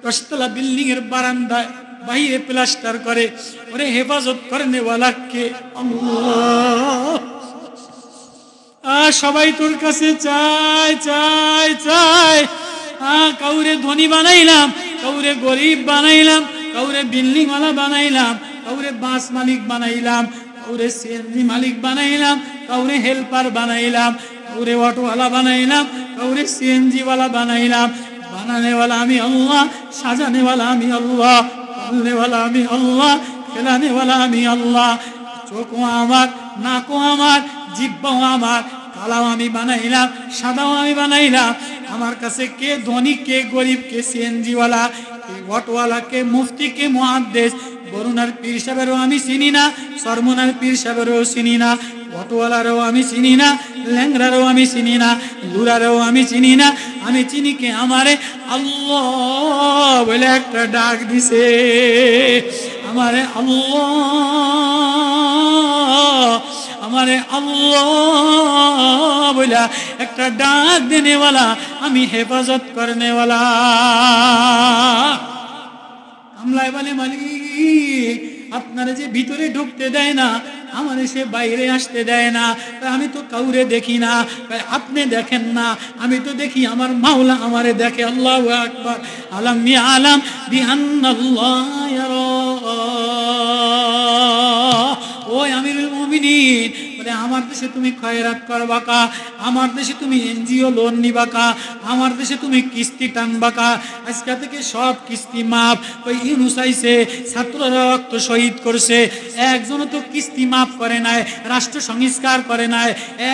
10 তলা বিল্ডিং এর বারান্দায় বাইরে প্লাস্টার করে। ওরে হেফাজত করনে ওয়ালা কে? আল্লাহ। সবাই তোর কাছে চায় চায় চায়। কাউরে ধনী বানাইলাম, কাউরে গরিব বানাইলাম, কাউরে বিল্ডিং ওয়ালা বানাইলাম, কাউরে বাস মালিক বানাইলাম, কাউরে সিএনজি মালিক বানাইলাম, কাউরে হেল্পার বানাইলাম, কাউরে অটোওয়ালা বানাইলাম, কাউরে সিএনজি ওয়ালা বানাইলাম। বানানেওয়ালা আমি আল্লাহ, সাজানেওয়ালা আমি আল্লাহ, পালনেওয়ালা আমি আল্লাহ, খেলানেওয়ালা আমি আল্লাহ। চোখও আমার, নাকও আমার, জিহ্বাও আমার, কালাও আমি বানাইলাম, সাদাও আমি বানাইলাম। আমার কাছে কে ধনী, কে গরিব, কে সিএনজিওয়ালা, কে অটোওয়ালা, কে মুফতি, কে মুহাদ্দিস। বরুণার পীর সাহেবেরও আমি চিনি না, সরমুনার পীর সাহেবেরও চিনি না, অটোওয়ালারও আমি চিনি না, ল্যাংরারও আমি চিনি না, লুরারও আমি চিনি না। আমি চিনি কে? আমারে আল্লাহ বলে একটা ডাক দিছে। আমারে আল্লাহ, আমারে আল্লাহ বলে একটা ডাক দেনেওয়ালা, আমি হেফাজত করনেওয়ালা। কামলাই বলে, মালিক আপনারা যে ভিতরে ঢুকতে দেয় না, আমাদের সে বাইরে আসতে দেয় না। আমি তো কাউরে দেখি না। আপনি দেখেন না, আমি তো দেখি, আমার মাওলা আমারে দেখে। আল্লাহু আকবার। আলাম ইয়ালাম বিআন্নাল্লাহ ইয়ারা। ওই আমিরুল মুমিনিন বলে, আমার দেশে তুমি খয়রাত করবা কা, আমার দেশে তুমি এনজিও লোন নিবা কা, আমার দেশে তুমি কিস্তি টানবা কা। আজকে থেকে সব কিস্তি মাফ। ওই ইউনূস আইছে, ছাত্ররা রক্ত শহীদ করছে, একজনও তো কিস্তি মাফ করে নাই, রাষ্ট্র সংস্কার করে নাই।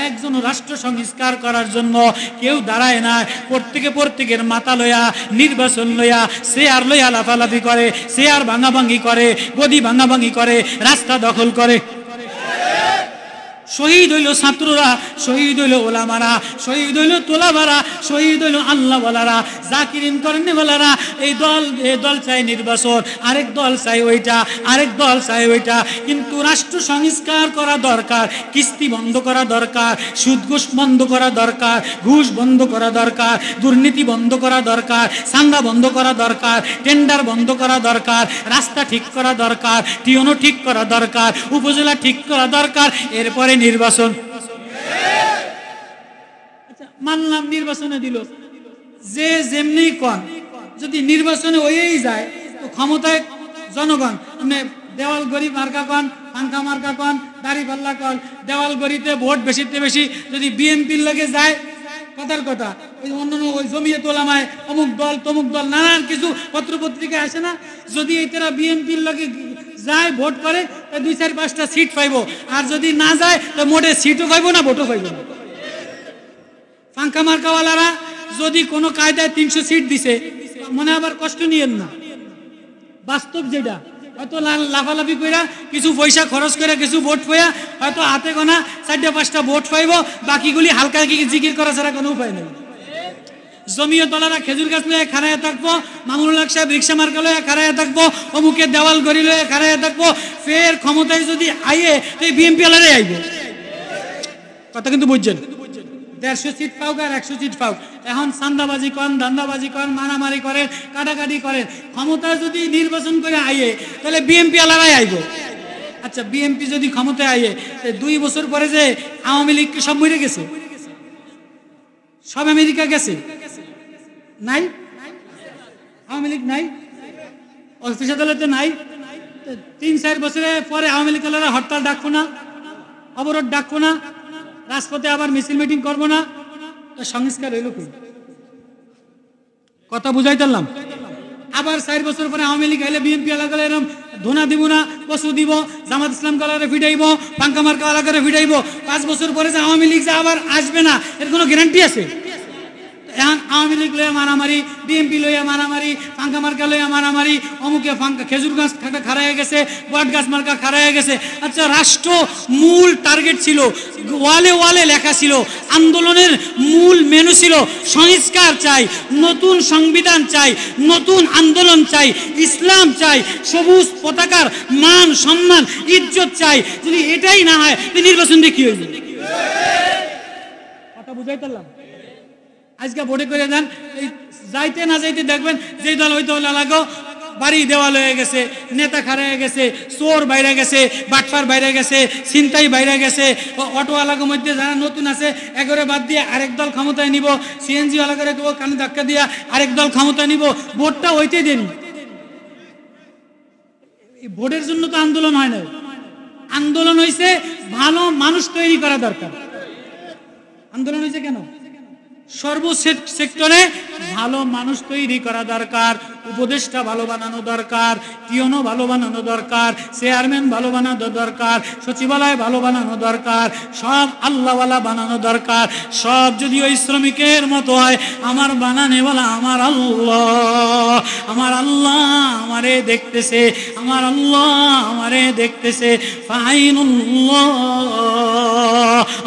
একজনও রাষ্ট্র সংস্কার করার জন্য কেউ দাঁড়ায় না। প্রত্যেকের মাথা লইয়া, নির্বাচন লইয়া, চেয়ার লইয়া লাফালাফি করে, চেয়ার ভাঙাভাঙি করে, গদি ভাঙাভাঙি করে, রাস্তা দখল করে। শহীদ হইল ছাত্ররা, শহীদ হইল ওলামারা, শহীদ হইল তোলাবারা, শহীদ হইল আল্লাহওয়ালারা, জাকিরিন করেনওয়ালারা। এই দল চাই নির্বাচন, আরেক দল চাই ওইটা, আরেক দল চাই ওইটা। কিন্তু রাষ্ট্র সংস্কার করা দরকার, কিস্তি বন্ধ করা দরকার, সুদ ঘুষ বন্ধ করা দরকার, ঘুষ বন্ধ করা দরকার, দুর্নীতি বন্ধ করা দরকার, চাঁদা বন্ধ করা দরকার, টেন্ডার বন্ধ করা দরকার, রাস্তা ঠিক করা দরকার, টিউনো ঠিক করা দরকার, উপজেলা ঠিক করা দরকার। এরপরে নির্বাচন। আচ্ছা, মানলাম নির্বাচনে দিল, যে যেমনি কন, যদি নির্বাচনে হয়েই যায় তো ক্ষমতায় জনগণ। দেওয়াল গড়ি মার্কা কন, পাঙ্কা মার্কা কন, দাড়ি পাল্লা কন, দেওয়াল গড়িতে ভোট বেশিতে বেশি যদি বিএনপির লগে যায় কথার কথা ওই অন্যান্য ওই জমিয়ত ওলামায় অমুক দল তমুক দল নানান কিছু পত্রপত্রিকায় আসে না, যদি এটারা বিএনপির লগে যায় ভোট করে তা 2-4-5টা সিট পাইব, আর যদি না যায় তো মোটে সিটও পাইব না, ভোটও পাইব না। ফাঙ্কা মার্কাওয়ালারা যদি কোনো কায়দায় 300 সিট দিছে, মনে আবার কষ্ট নিয়েন না, বাস্তব যেটা হয়তো লাফালাফি কইরা কিছু পয়সা খরচ করে কিছু ভোট পাইয়া হয়তো হাতে গোনা 4-5টা ভোট পাইব, বাকিগুলি হালকা জিকির করা ছাড়া কোনো উপায় নেই। জমিয়ত ওলারা খেজুর গাছ লয়ে খাড়াইয়া থাকবো, মামুনুল হক সাহেব রিক্সা মার্কা লয়ে খাড়াইয়া থাকবো, অমুকে দেওয়াল গড়ি লয়ে খাড়াইয়া থাকবো, ফের ক্ষমতায় যদি আইয়ে তো বিএনপি ওলারাই আইব। কথা কিন্তু বুঝছেন, 150 সিট পাও আর 100 সিট পাও, এখন চান্দাবাজি করেন, ধান্দাবাজি করেন, মারামারি করেন, কাটাকাটি করেন, ক্ষমতা যদি নির্বাচন করে আইয়ে তাহলে বিএনপি ওলারাই আইব। আচ্ছা, বিএনপি যদি ক্ষমতায় আইয়ে 2 বছর পরে যে আওয়ামী লীগ সব মরে গেছে, সব আমেরিকা গেছে, নাই আওয়ামী লীগ নাই, অফিস আদালতে নাই, 3-4 বছরে পরে আওয়ামী লীগ হরতাল ডাকবো না, অবরোধ ডাকবো না, রাজপথে আবার মিছিল মিটিং করবো না, তো সংস্কার হইল কই? কথা বুঝাই পারলাম? আবার 4 বছর পরে আওয়ামী লীগ আইলে বিএনপি এলাকায় এরকম ধোনা দিব না, কচু দিব, জামাত ইসলাম কালারে ফিটাইব, পাঙ্কা মার্কা এলাকারে ফিটাইব, 5 বছর পরে যে আওয়ামী লীগ যে আবার আসবে না এর কোনো গ্যারান্টি আছে? এখন আওয়ামী লীগ লইয়া মারামারি, বিএনপি লইয়া মারামারি, ফাঙ্কা মার্কা লইয়া মারামারি, অমুকে ফাঙ্কা খেজুর গাছ খাড়াইয়া গেছে, বট গাছ মার্কা খাড়াইয়া গেছে। আচ্ছা, রাষ্ট্র মূল টার্গেট ছিল, ওয়ালে ওয়ালে লেখা ছিল, আন্দোলনের মূল মেনু ছিল সংস্কার চাই, নতুন সংবিধান চাই, নতুন আন্দোলন চাই, ইসলাম চাই, সবুজ পতাকার মান সম্মান ইজ্জত চাই। যদি এটাই না হয় নির্বাচন দিয়ে কি হইবে? কথা বুঝাই পারলাম? আজকে ভোটে করে দেন, যাইতে না যাইতে দেখবেন যে দল ওই দল লাগো বাড়ি দেওয়াল হয়ে গেছে, নেতা খাড়াইয়া গেছে, চোর বাইরে গেছে, বাটফার বাইরে গেছে, ছিনতাই বাইরে গেছে, অটোওয়ালার মধ্যে যারা নতুন আছে এগরে বাদ দিয়ে আরেক দল ক্ষমতায় নিব, সিএনজি ওয়ালাকে দেবো কানে ধাক্কা দিয়া আরেক দল ক্ষমতায় নিব, ভোটটা হইতে দেন। ভোটের জন্য তো আন্দোলন হয় না, আন্দোলন হয়েছে ভালো মানুষ তৈরি করা দরকার। আন্দোলন হয়েছে কেন? সর্ব সেক্টরে ভালো মানুষ তৈরি করা দরকার, উপদেষ্টা ভালো বানানো দরকার, পিয়নও ভালো বানানো দরকার, চেয়ারম্যান ভালো বানানো দরকার, সচিবালয় ভালো বানানো দরকার, সব আল্লাহওয়ালা বানানো দরকার। সব যদি ওই শ্রমিকের মতো হয়, আমার বানানে বলা আমার আল্লাহ, আমার আল্লাহ আমারে দেখতেছে, আমার আল্লাহ আমারে দেখতেছে। ফাইনুল্লাহ,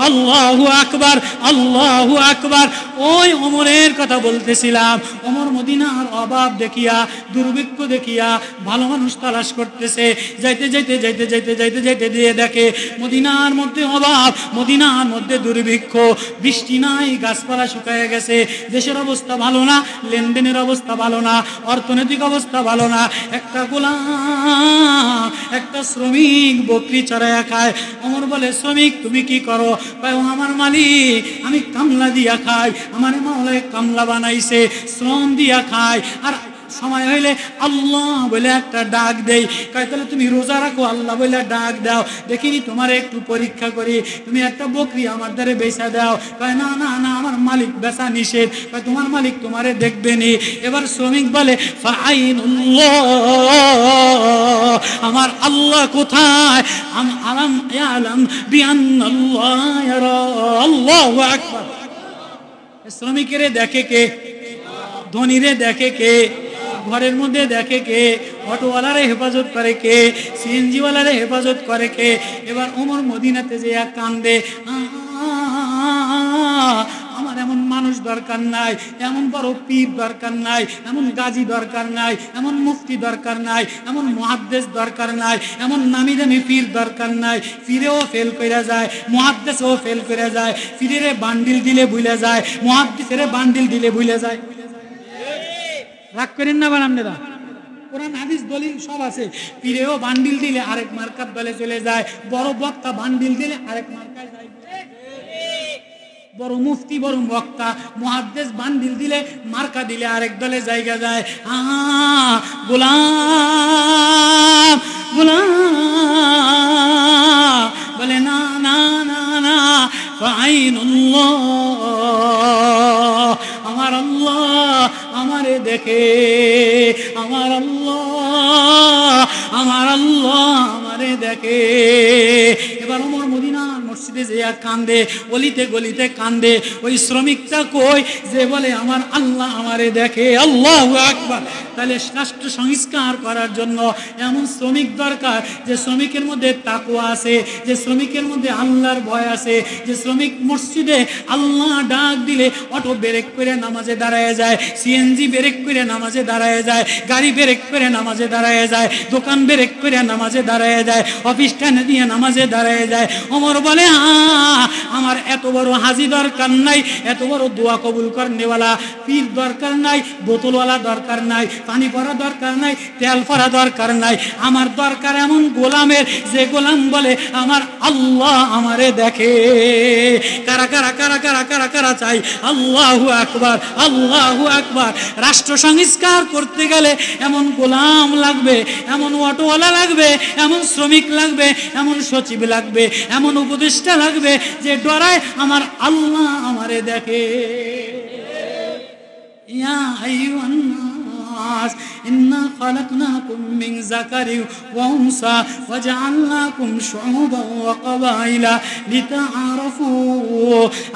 আল্লাহু আকবার, আল্লাহু আকবার। ওই ওমরের কথা বলতেছিলাম, ওমর মদিনার অভাব দেখিয়া, দুর্ভিক্ষ দেখিয়া ভালো মানুষ তালাশ করতেছে, যাইতে যাইতে যাইতে যাইতে যাইতে যাইতে দিয়ে দেখে মদিনার মধ্যে অভাব, মদিনার মধ্যে দুর্ভিক্ষ, বৃষ্টি নাই, গাছপালা শুকায় গেছে, দেশের অবস্থা ভালো না, লেনদেনের অবস্থা ভালো না, অর্থনৈতিক অবস্থা ভালো না। একটা গোলাম, একটা শ্রমিক বকরি চড়াইয়া খায়। ওমর বলে, শ্রমিক তুমি কি করো? ভাই, ও আমার মালিক, আমি কামলা দিয়া খাই, আমার মাওলায় কামলা বানাইছে, শ্রম দিয়া খায়। আর সময় হইলে আল্লাহ বলে একটা ডাক দেই, কয় তাহলে তুমি রোজা রাখো, আল্লাহ বলে ডাক দাও, দেখিনি তোমার একটু পরীক্ষা করি, তুমি একটা বকরি আমার দ্বারে বেচা দাও। কয় না না না, আমার মালিক বেচা নিষেধ। কয় তোমার মালিক তোমারে দেখবে নি। এবার শ্রমিক বলে, ফাইনুল্লাহ, আমার আল্লাহ কোথায়? আলাম ইয়ালাম বিআন্নাল্লাহ ইয়ারা। আল্লাহু আকবার। শ্রমিকেরে দেখে কে? ধনীরে দেখে কে? ঘরের মধ্যে দেখে কে? অটোওয়ালারে হেফাজত করে কে? সিএনজিওয়ালারে হেফাজত করে কে? এবার ওমর মদিনাতে যে এক কান্দে, আমার এমন মানুষ দরকার নাই, এমন বড় পীর দরকার নাই, এমন গাজী দরকার নাই, এমন মুফতি দরকার নাই, এমন মুহাদ্দিস দরকার নাই, এমন নামি দামি পীর দরকার নাই। পীরেও ফেল করে যায়, মুহাদ্দিসও ফেল করে যায়, পীরের বান্ডিল দিলে ভুলে যায়, মুহাদ্দিসের বান্ডিল দিলে ভুলে যায়। রাগ করেন না বান আপনারা, কোরআন হাদিস দলিল সব আছে। পীরেও বান্ডিল দিলে আরেক মার্কার দলে চলে যায়, বড় বক্তা বান্ডিল দিলে আরেক মার্কায় যায়, বড় মুফতি বড় বক্তা মুহাদ্দিস বান্ডিল দিলে মার্কা দিলে আরেক দলে জায়গা যায়। গোলাম গোলাম বলে, না না না না, ফাইনুল্লাহ আমার আল্লাহ আমারে দেখে। এবার ওমর মদিনার মসজিদে যে কান্দে, অলিতে গলিতে কান্দে, ওই শ্রমিকটা কই যে বলে আমার আল্লাহ আমারে দেখে। আল্লাহু আকবার। তাহলে রাষ্ট্র সংস্কার করার জন্য এমন শ্রমিক দরকার যে শ্রমিকের মধ্যে তাকওয়া আছে, যে শ্রমিকের মধ্যে আল্লাহর ভয় আছে, যে শ্রমিক মসজিদে আল্লাহ ডাক দিলে অটো ব্রেক করে নামাজে দাঁড়ায় যায়, সিএনজি ব্রেক করে নামাজে দাঁড়ায় যায়, গাড়ি ব্রেক করে নামাজে দাঁড়ায় যায়, দোকান ব্রেক করে নামাজে দাঁড়ায় যায়, অফিস টানে দিয়ে নামাজে দাঁড়ায় যায়। ওমর বলে আমার এত বড় হাজি দরকার নাই, এত বড় দোয়া কবুল করনেওয়ালা পীর দরকার নাই, বোতলওয়ালা দরকার নাই, পানি পড়া দরকার নাই, তেল পড়া দরকার নাই। আমার দরকার এমন গোলামের যে গোলাম বলে আমার আল্লাহ আমারে দেখে। কারা কারা কারা কারা কারা কারা চাই? আল্লাহু আকবার, আল্লাহু আকবার। রাষ্ট্র সংস্কার করতে গেলে এমন গোলাম লাগবে, এমন অটোওয়ালা লাগবে, এমন শ্রমিক লাগবে, এমন সচিব লাগবে, এমন উপদেষ্টা লাগবে যে ডরায় আমার আল্লাহ আমারে দেখে। ইয়া আইয়ুহান নাস ইন্না খালাকনাকুম মিন যাকারিন ওয়া উনসা ওয়া জাআলনাকুম শুউবান ওয়া ক্বাবাইলা লিতাআরাফু।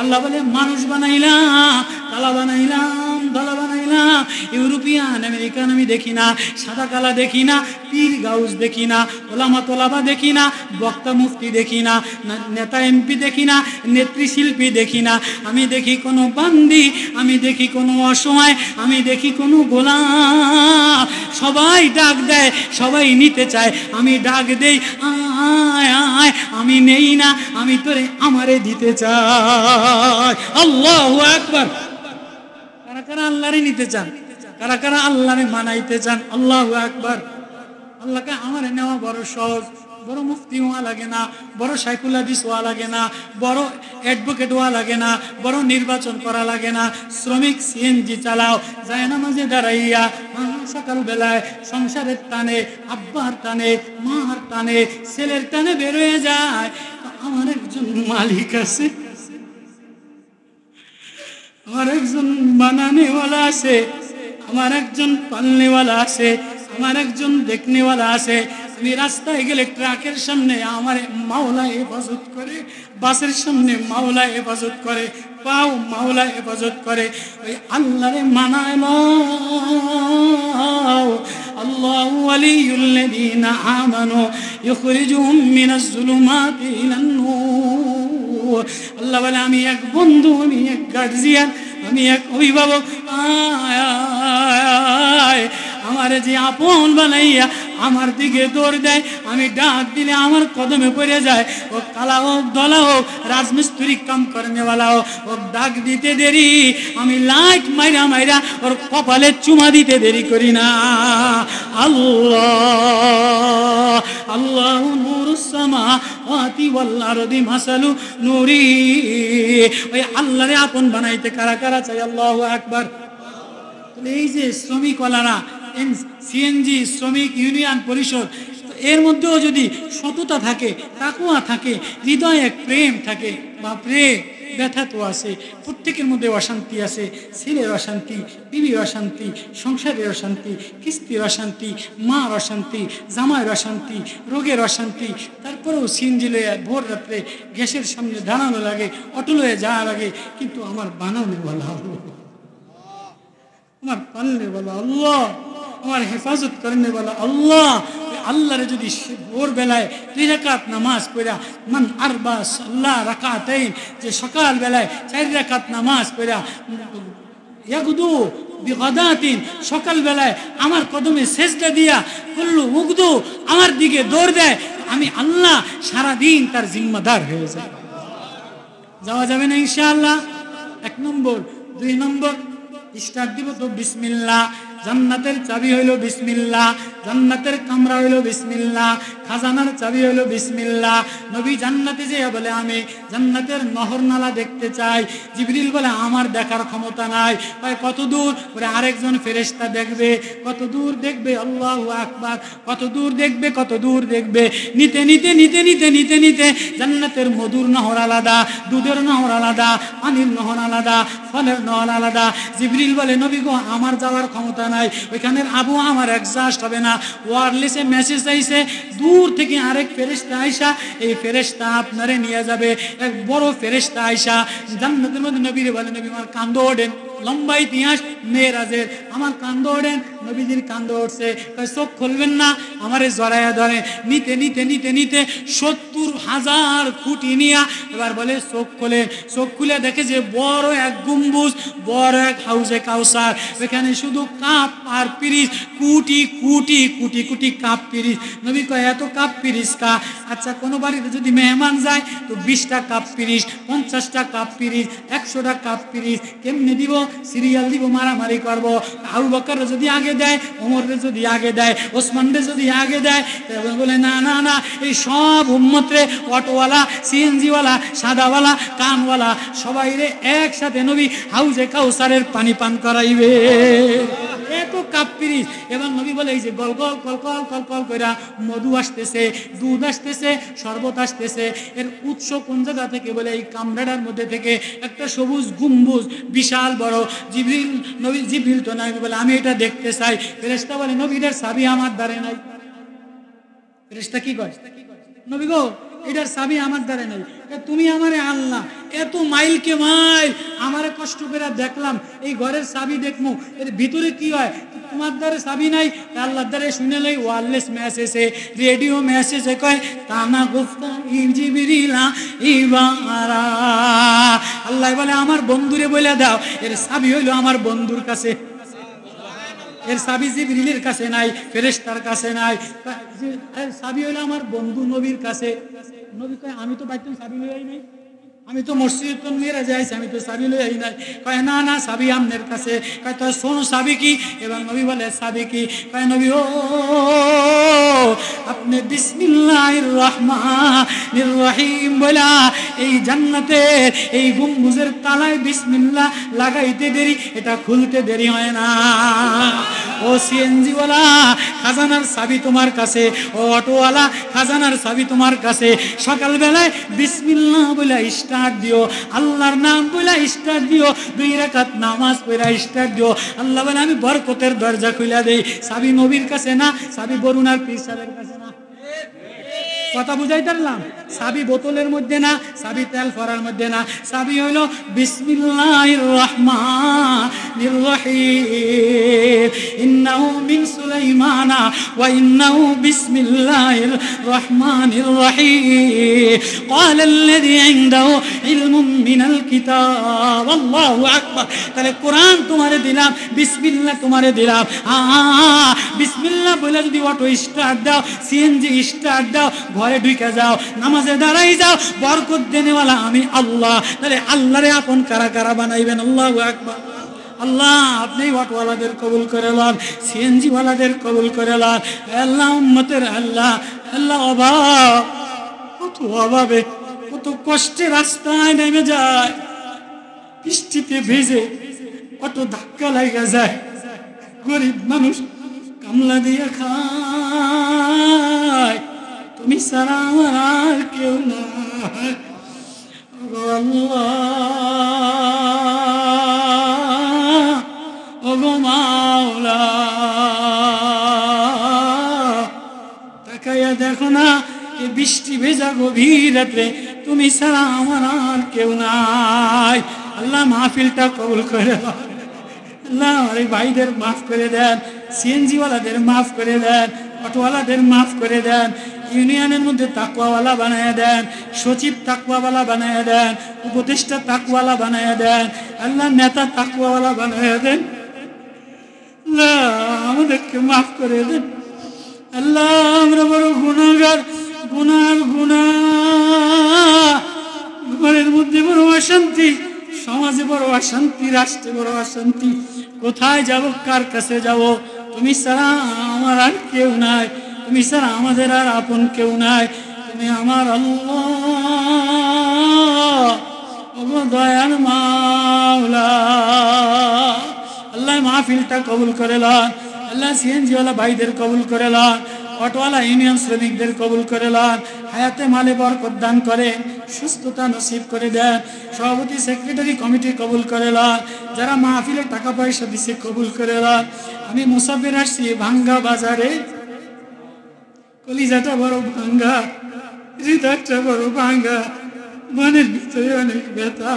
আল্লাহ বলে মানুষ বানাইলাম, কালা বানাইলাম, দলা বানাইলাম। ইউরোপিয়ান আমেরিকান আমি দেখি না, সাদা কালা দেখি না, পীর গাউস দেখি না, ওলামা তোলাবা দেখি না, বক্তা মুফতি দেখি না, নেতা এমপি দেখি না, নেত্রী শিল্পী দেখি না। আমি দেখি কোনো বান্দি, আমি দেখি কোনো অসময়, আমি দেখি কোনো গোলাম। সবাই ডাক দেয়, সবাই নিতে চায়, আমি ডাক দেই আয় আয়, আমি নেই না, আমি তোরে আমারে দিতে চাই। আল্লাহু আকবার। কারা কারা আল্লাহরে নিতে চান? কারা কারা আল্লাহরে মানাইতে চান? আল্লাহু আকবার। আল্লাহকে আমারে নেওয়া বড় সহজ, বড় মুফতি হওয়া লাগে না, বড় শাইখুল হাদিস হওয়া লাগে না, বড় অ্যাডভোকেট হওয়া লাগে না, বড় নির্বাচন করা লাগে না। শ্রমিক সিএনজি চালাও, যায় নামাজে দাঁড়াইয়া সকালবেলায় সংসারের টানে, আব্বার টানে, মার টানে, ছেলের টানে বেরোয় যায়। আমার একজন মালিক আছে, আমার একজন বানানেওয়ালা আছে, আমার একজন পালনেওয়ালা আছে, আমার একজন দেখনেওয়ালা আছে। আমি রাস্তায় গেলে ট্রাকের সামনে আমার মাওলা হেফাজত করে, বাসের সামনে মাওলা হেফাজত করে, পাও মাওলা হেফাজত করে। ওই আল্লাহরে মানায় নাও। আল্লাহু ওয়ালিয়ুল্লাযীনা আমানু ইখরিজুহুম মিনাজ যুলুমাতি ইলান নূর। আল্লাহ বলে আমি এক বন্ধু, আমি এক গার্জিয়ান, আমি এক অভিভাবক। আমার যে আপন বানাইয়া আমার দিকে দৌড় দেয়, আমি ডাক দিলে আমার কদমে পড়ে যায়। ও কালা হোক, দলা হোক, রাজমিস্ত্রি কাম করনেওয়ালা হোক, ও ডাক দিতে দেরি, আমি লাইট মাইরা মাইরা ওর কপালে চুমা দিতে দেরি করি না। আল্লাহ আল্লাহু নূরুস সামাওয়াতি ওয়াল আরদি মাসালু নূরি। ওই আল্লাহরে আপন বানাইতে কারা কারা চাই? আল্লাহু আকবার। এই যে শ্রমিকওয়ালারা, সিএনজি শ্রমিক ইউনিয়ন পরিষদ, এর মধ্যেও যদি সততা থাকে, তাকওয়া থাকে, হৃদয়ে প্রেম থাকে, বাপরে ব্যথা তো আছে, প্রত্যেকের মধ্যে অশান্তি আছে। ছেলের অশান্তি, বিবির অশান্তি, সংসারের অশান্তি, কিস্তির অশান্তি, মার অশান্তি, জামাইয়ের অশান্তি, রোগের অশান্তি। তারপরেও সিএনজি লয়ে ভোর রাত্রে গ্যাসের সামনে দাঁড়ানো লাগে, অটো লয়ে যাওয়া লাগে, কিন্তু আমার বানানো বলা আমার পালনে বলা আল্লাহ, আমার হেফাজত করনে বলা আল্লাহ। আল্লাহরে যদি ভোর বেলায় 2 রাকাত নামাজ পড়া, মান আরবা সাল্লাহ রাকাতাইন, যে সকাল বেলায় 4 রাকাত নামাজ পড়া, ইয়াগুদু বিগাদাতিন, সকাল বেলায় আমার কদমে সেজদা দিয়া কুল্লু মুগদু আমার দিকে দৌড় দেয়, আমি আল্লাহ সারা দিন তার জিম্মাদার হয়ে যায়। যাওয়া যাবে না ইনশাআল্লাহ? 1 নম্বর। 2 নম্বর, স্টার্ট দিব তো বিসমিল্লাহ। জান্নাতের চাবি হইল বিসমিল্লাহ, জান্নাতের কামরা হইল বিসমিল্লাহ, খাজানার চাবি হইল বিসমিল্লাহ। নবী জান্নাতে যেয়ে বলে আমি জান্নাতের নহর নালা দেখতে চাই। জিবরিল বলে আমার দেখার ক্ষমতা নাই। কয় কত দূর? বলে আরেকজন ফেরেশতা দেখবে। কত দূর দেখবে? আল্লাহু আকবার। কত দূর দেখবে? কত দূর দেখবে? নিতে নিতে নিতে নিতে নিতে নিতে জান্নাতের মধুর নহর আলাদা, দুধের নহর আলাদা, পানির নহর আলাদা, ফলের নহর আলাদা। জিবরিল বলে নবী গো আমার যাওয়ার ক্ষমতা নাই, ওইখানের আবহাওয়া আমার অ্যাডজাস্ট হবে না। ওয়্যারলেসে মেসেজ আইছে, দূর থেকে আরেক ফেরেশতা আইসা, এই ফেরেশতা আপনারে নিয়ে যাবে। এক বড় ফেরেশতা আইসা জান্নাতের মধ্যে নবীরে বলে, নবী আমার কান্দ ওঠেন। লম্বা ইতিহাস মেরাজের, আমার কান্দ ওঠেন। নবীজির কান্দ উঠছে, চোখ খুলবেন না, আমারে জড়াইয়া ধরে নিতে নিতে নিতে নিতে 70,000 খুঁটি নিয়া এবার বলে চোখ খোলে। চোখ খুলে দেখে যে বড় এক গম্বুজ, বড় এক হাউজে কাউসার, এখানে শুধু কাপ আর পিরিচ, কোটি কোটি কোটি কোটি কাপ পিরিচ। নবী কয় এত কাপ পিরিচ কা? আচ্ছা কোনো বাড়িতে যদি মেহমান যায় তো 20টা কাপ পিরিচ, 50টা কাপ পিরিচ, 100টা কাপ পিরিচ কেমনে দিব? সিরিয়াল দিব, মারামারি করবো। আবু বকর যদি আগে দেয়, ওমরে যদি আগে দেয়, ওসমানরে যদি আগে দেয়, বলে না না না, এই সব উম্মতরে, অটোওয়ালা, সিএনজিওয়ালা, সাদাওয়ালা, কানওয়ালা সবাই রে একসাথে নবী হাউজে কাউসারের পানি পান করাইবে। এত কাপ পিরিচ। এবং নবী বলে এই যে গল গল কল কল কল কল কইরা মধু আসতেছে, দুধ আসতেছে, শরবত আসতেছে। এর উৎস কোন জায়গা থেকে? বলে এই কামরাটার মধ্যে থেকে একটা সবুজ গম্বুজ, বিশাল বড়। জিবরিল, নবী জিবরিল তো নাই, বলে আমি এটা দেখতে চাই। ফেরেশতা বলে নবীর চাবি আমার দ্বারে নাই। ফেরেশতা কি কয়? নবী গো এটার চাবি আমার দ্বারে নাই। তুমি আমারে আল্লাহ এত মাইলকে মাইল আমারে কষ্ট করে দেখলাম, এই ঘরের চাবি দেখমু, এর ভিতরে কি হয়? তোমার দ্বারে চাবি নাই। আল্লাহর দ্বারে শুনে লই ওয়্যারলেস মেসেজে, রেডিও মেসেজে কয় তানা গুফতা জিবরিলা ইবারা। আল্লাহ বলে আমার বন্ধুরে বলে দাও এর চাবি হইলো আমার বন্ধুর কাছে। এর চাবি জিবরিলের কাছে নাই, ফেরেশতার কাছে নাই, এর চাবি হইলো আমার বন্ধু নবীর কাছে। নবী কয় আমি তো বাইতুল চাবি লই নাই, আমি তো মসজিদ তো মেরে যাইছি, আমি তো চাবি লই নাই। কয় না না, চাবি আমনের কাছে। কয় তো শোনো চাবি কি? এবং নবী বলে চাবি কি? কয় নবী ও আপনি বিসমিল্লাহির রহমানির রহিম বলা এই জান্নাতের এই গম্বুজের তালায় বিসমিল্লাহ লাগাইতে দেরি, এটা খুলতে দেরি হয় না। ও সিএনজিওয়ালা, খাজানার চাবি তোমার কাছে। ও অটোওয়ালা, খাজানার চাবি তোমার কাছে। সকালবেলায় বিসমিল্লাহ বলে স্টার্ট দিও, আল্লাহর নাম বলে স্টার্ট দিও, 2 রাকাত নামাজ পড়া স্টার্ট দিও। আল্লাহ বলে আমি বরকতের দরজা খুলে দেই। চাবি নবীর কাছে না, চাবি বরুণার পীর সাহেবের কাছে না। কথা বুঝাই পারলাম? চাবি বোতলের মধ্যে না, চাবি তেল ফরার মধ্যে না, চাবি হইল বিসমিল্লাহির রহমানির রহিম। ইন্নাহু মিন সুলাইমানা ওয়া ইন্নাহু বিসমিল্লাহির রহমানির রহিম। ক্বালাল্লাযী ইনদাহু ইলমুম মিনাল কিতাব। আল্লাহু আকবার। তাহলে কোরআন তোমারে দিলাম, বিসমিল্লাহ তোমারে দিলাম। বিসমিল্লাহ বলে যদি অটো স্টার্ট দাও, সিএনজি স্টার্ট দাও, ঘরে ঢুকে যাও, নামাজে দাঁড়াই যাও, বরকত দেনেওয়ালা আমি আল্লাহ। তাহলে আল্লাহরে আপন কারা কারা বানাইবেন? আল্লাহু আকবার। আল্লাহ আপনি অটোওয়ালাদের কবুল করে লন, সিএনজি ওয়ালাদের কবুল করে লন। আল্লাহ উম্মতের আল্লাহ, আল্লাহ অভাব, কত অভাবে কত কষ্টে রাস্তায় নেমে যায়, বৃষ্টিতে ভিজে কত ধাক্কা লাগা যায়, গরিব মানুষ কামলা দিয়ে খায়, তুমি ছাড়া আমার আর কেউ নাই। আল্লাহ ওগো মাওলা, তাকাইয়া দেখো না এই বৃষ্টি ভেজা গভীর রাত্রে, তুমি ছাড়া আমার আর কেউ নাই। আল্লাহ মাহফিলটা কবুল করে আল্লাহ আমার এই ভাইদের মাফ করে দেন, সিএনজিওয়ালাদের মাফ করে দেন, অটোওয়ালাদের মাফ করে দেন, ইউনিয়নের মধ্যে তাকওয়াওয়ালা বানায় দেন, সচিব তাকওয়াওয়ালা বানায় দেন, উপদেষ্টা তাকওয়ালা বানায় দেন, আল্লাহ নেতা তাকওয়াওয়ালা বানায় দেন। আল্লাহ আমাদেরকে মাফ করে দেন। আল্লাহ আমরা বড় গুনাহগার, গুনার গুনাহ, ঘরের মধ্যে বড় অশান্তি, সমাজে বড় অশান্তি, রাষ্ট্রে বড় অশান্তি, কোথায় যাব, কার কাছে যাব? তুমি ছাড়া আমার আর কেউ নাই, তুমি ছাড়া আমাদের আর আপন কেউ নাই, তুমি আমার আল্লাহ, ওগো দয়ার মাওলা। আল্লাহ মাহফিলটা কবুল করে লন, আল্লাহ সিএনজিওয়ালা ভাইদের কবুল করে লন, অটোওয়ালা ইউনিয়ন শ্রমিকদের কবুল করে লন, হায়াতে মালে বরকত দান করেন। সুস্থতা নসিব করে দেন। সভাপতি সেক্রেটারি কমিটি কবুল করে লন। যারা মাহফিলে টাকা পয়সা দিছে কবুল করে লন। আমি মুসাফির আসছি ভাঙ্গা বাজারে, কলিজাটা বড় ভাঙ্গা, হৃদয়টা বড় ভাঙ্গা, মনের ভিতরে অনেক ব্যথা,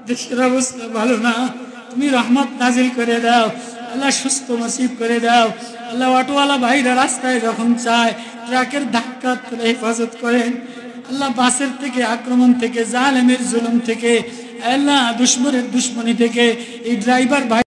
দেশের অবস্থা ভালো না। তুমি রহমত নাজিল করে দাও আল্লাহ, সুস্থ নসিব করে দাও আল্লাহ। অটোওয়ালা ভাইরা রাস্তায় যখন চায়, ট্রাকের ধাক্কা হেফাজত করেন আল্লাহ, বাসের থেকে, আক্রমণ থেকে, জালেমের জুলুম থেকে, আল্লাহ দুশ্মনের দুশ্মনী থেকে এই ড্রাইভার ভাই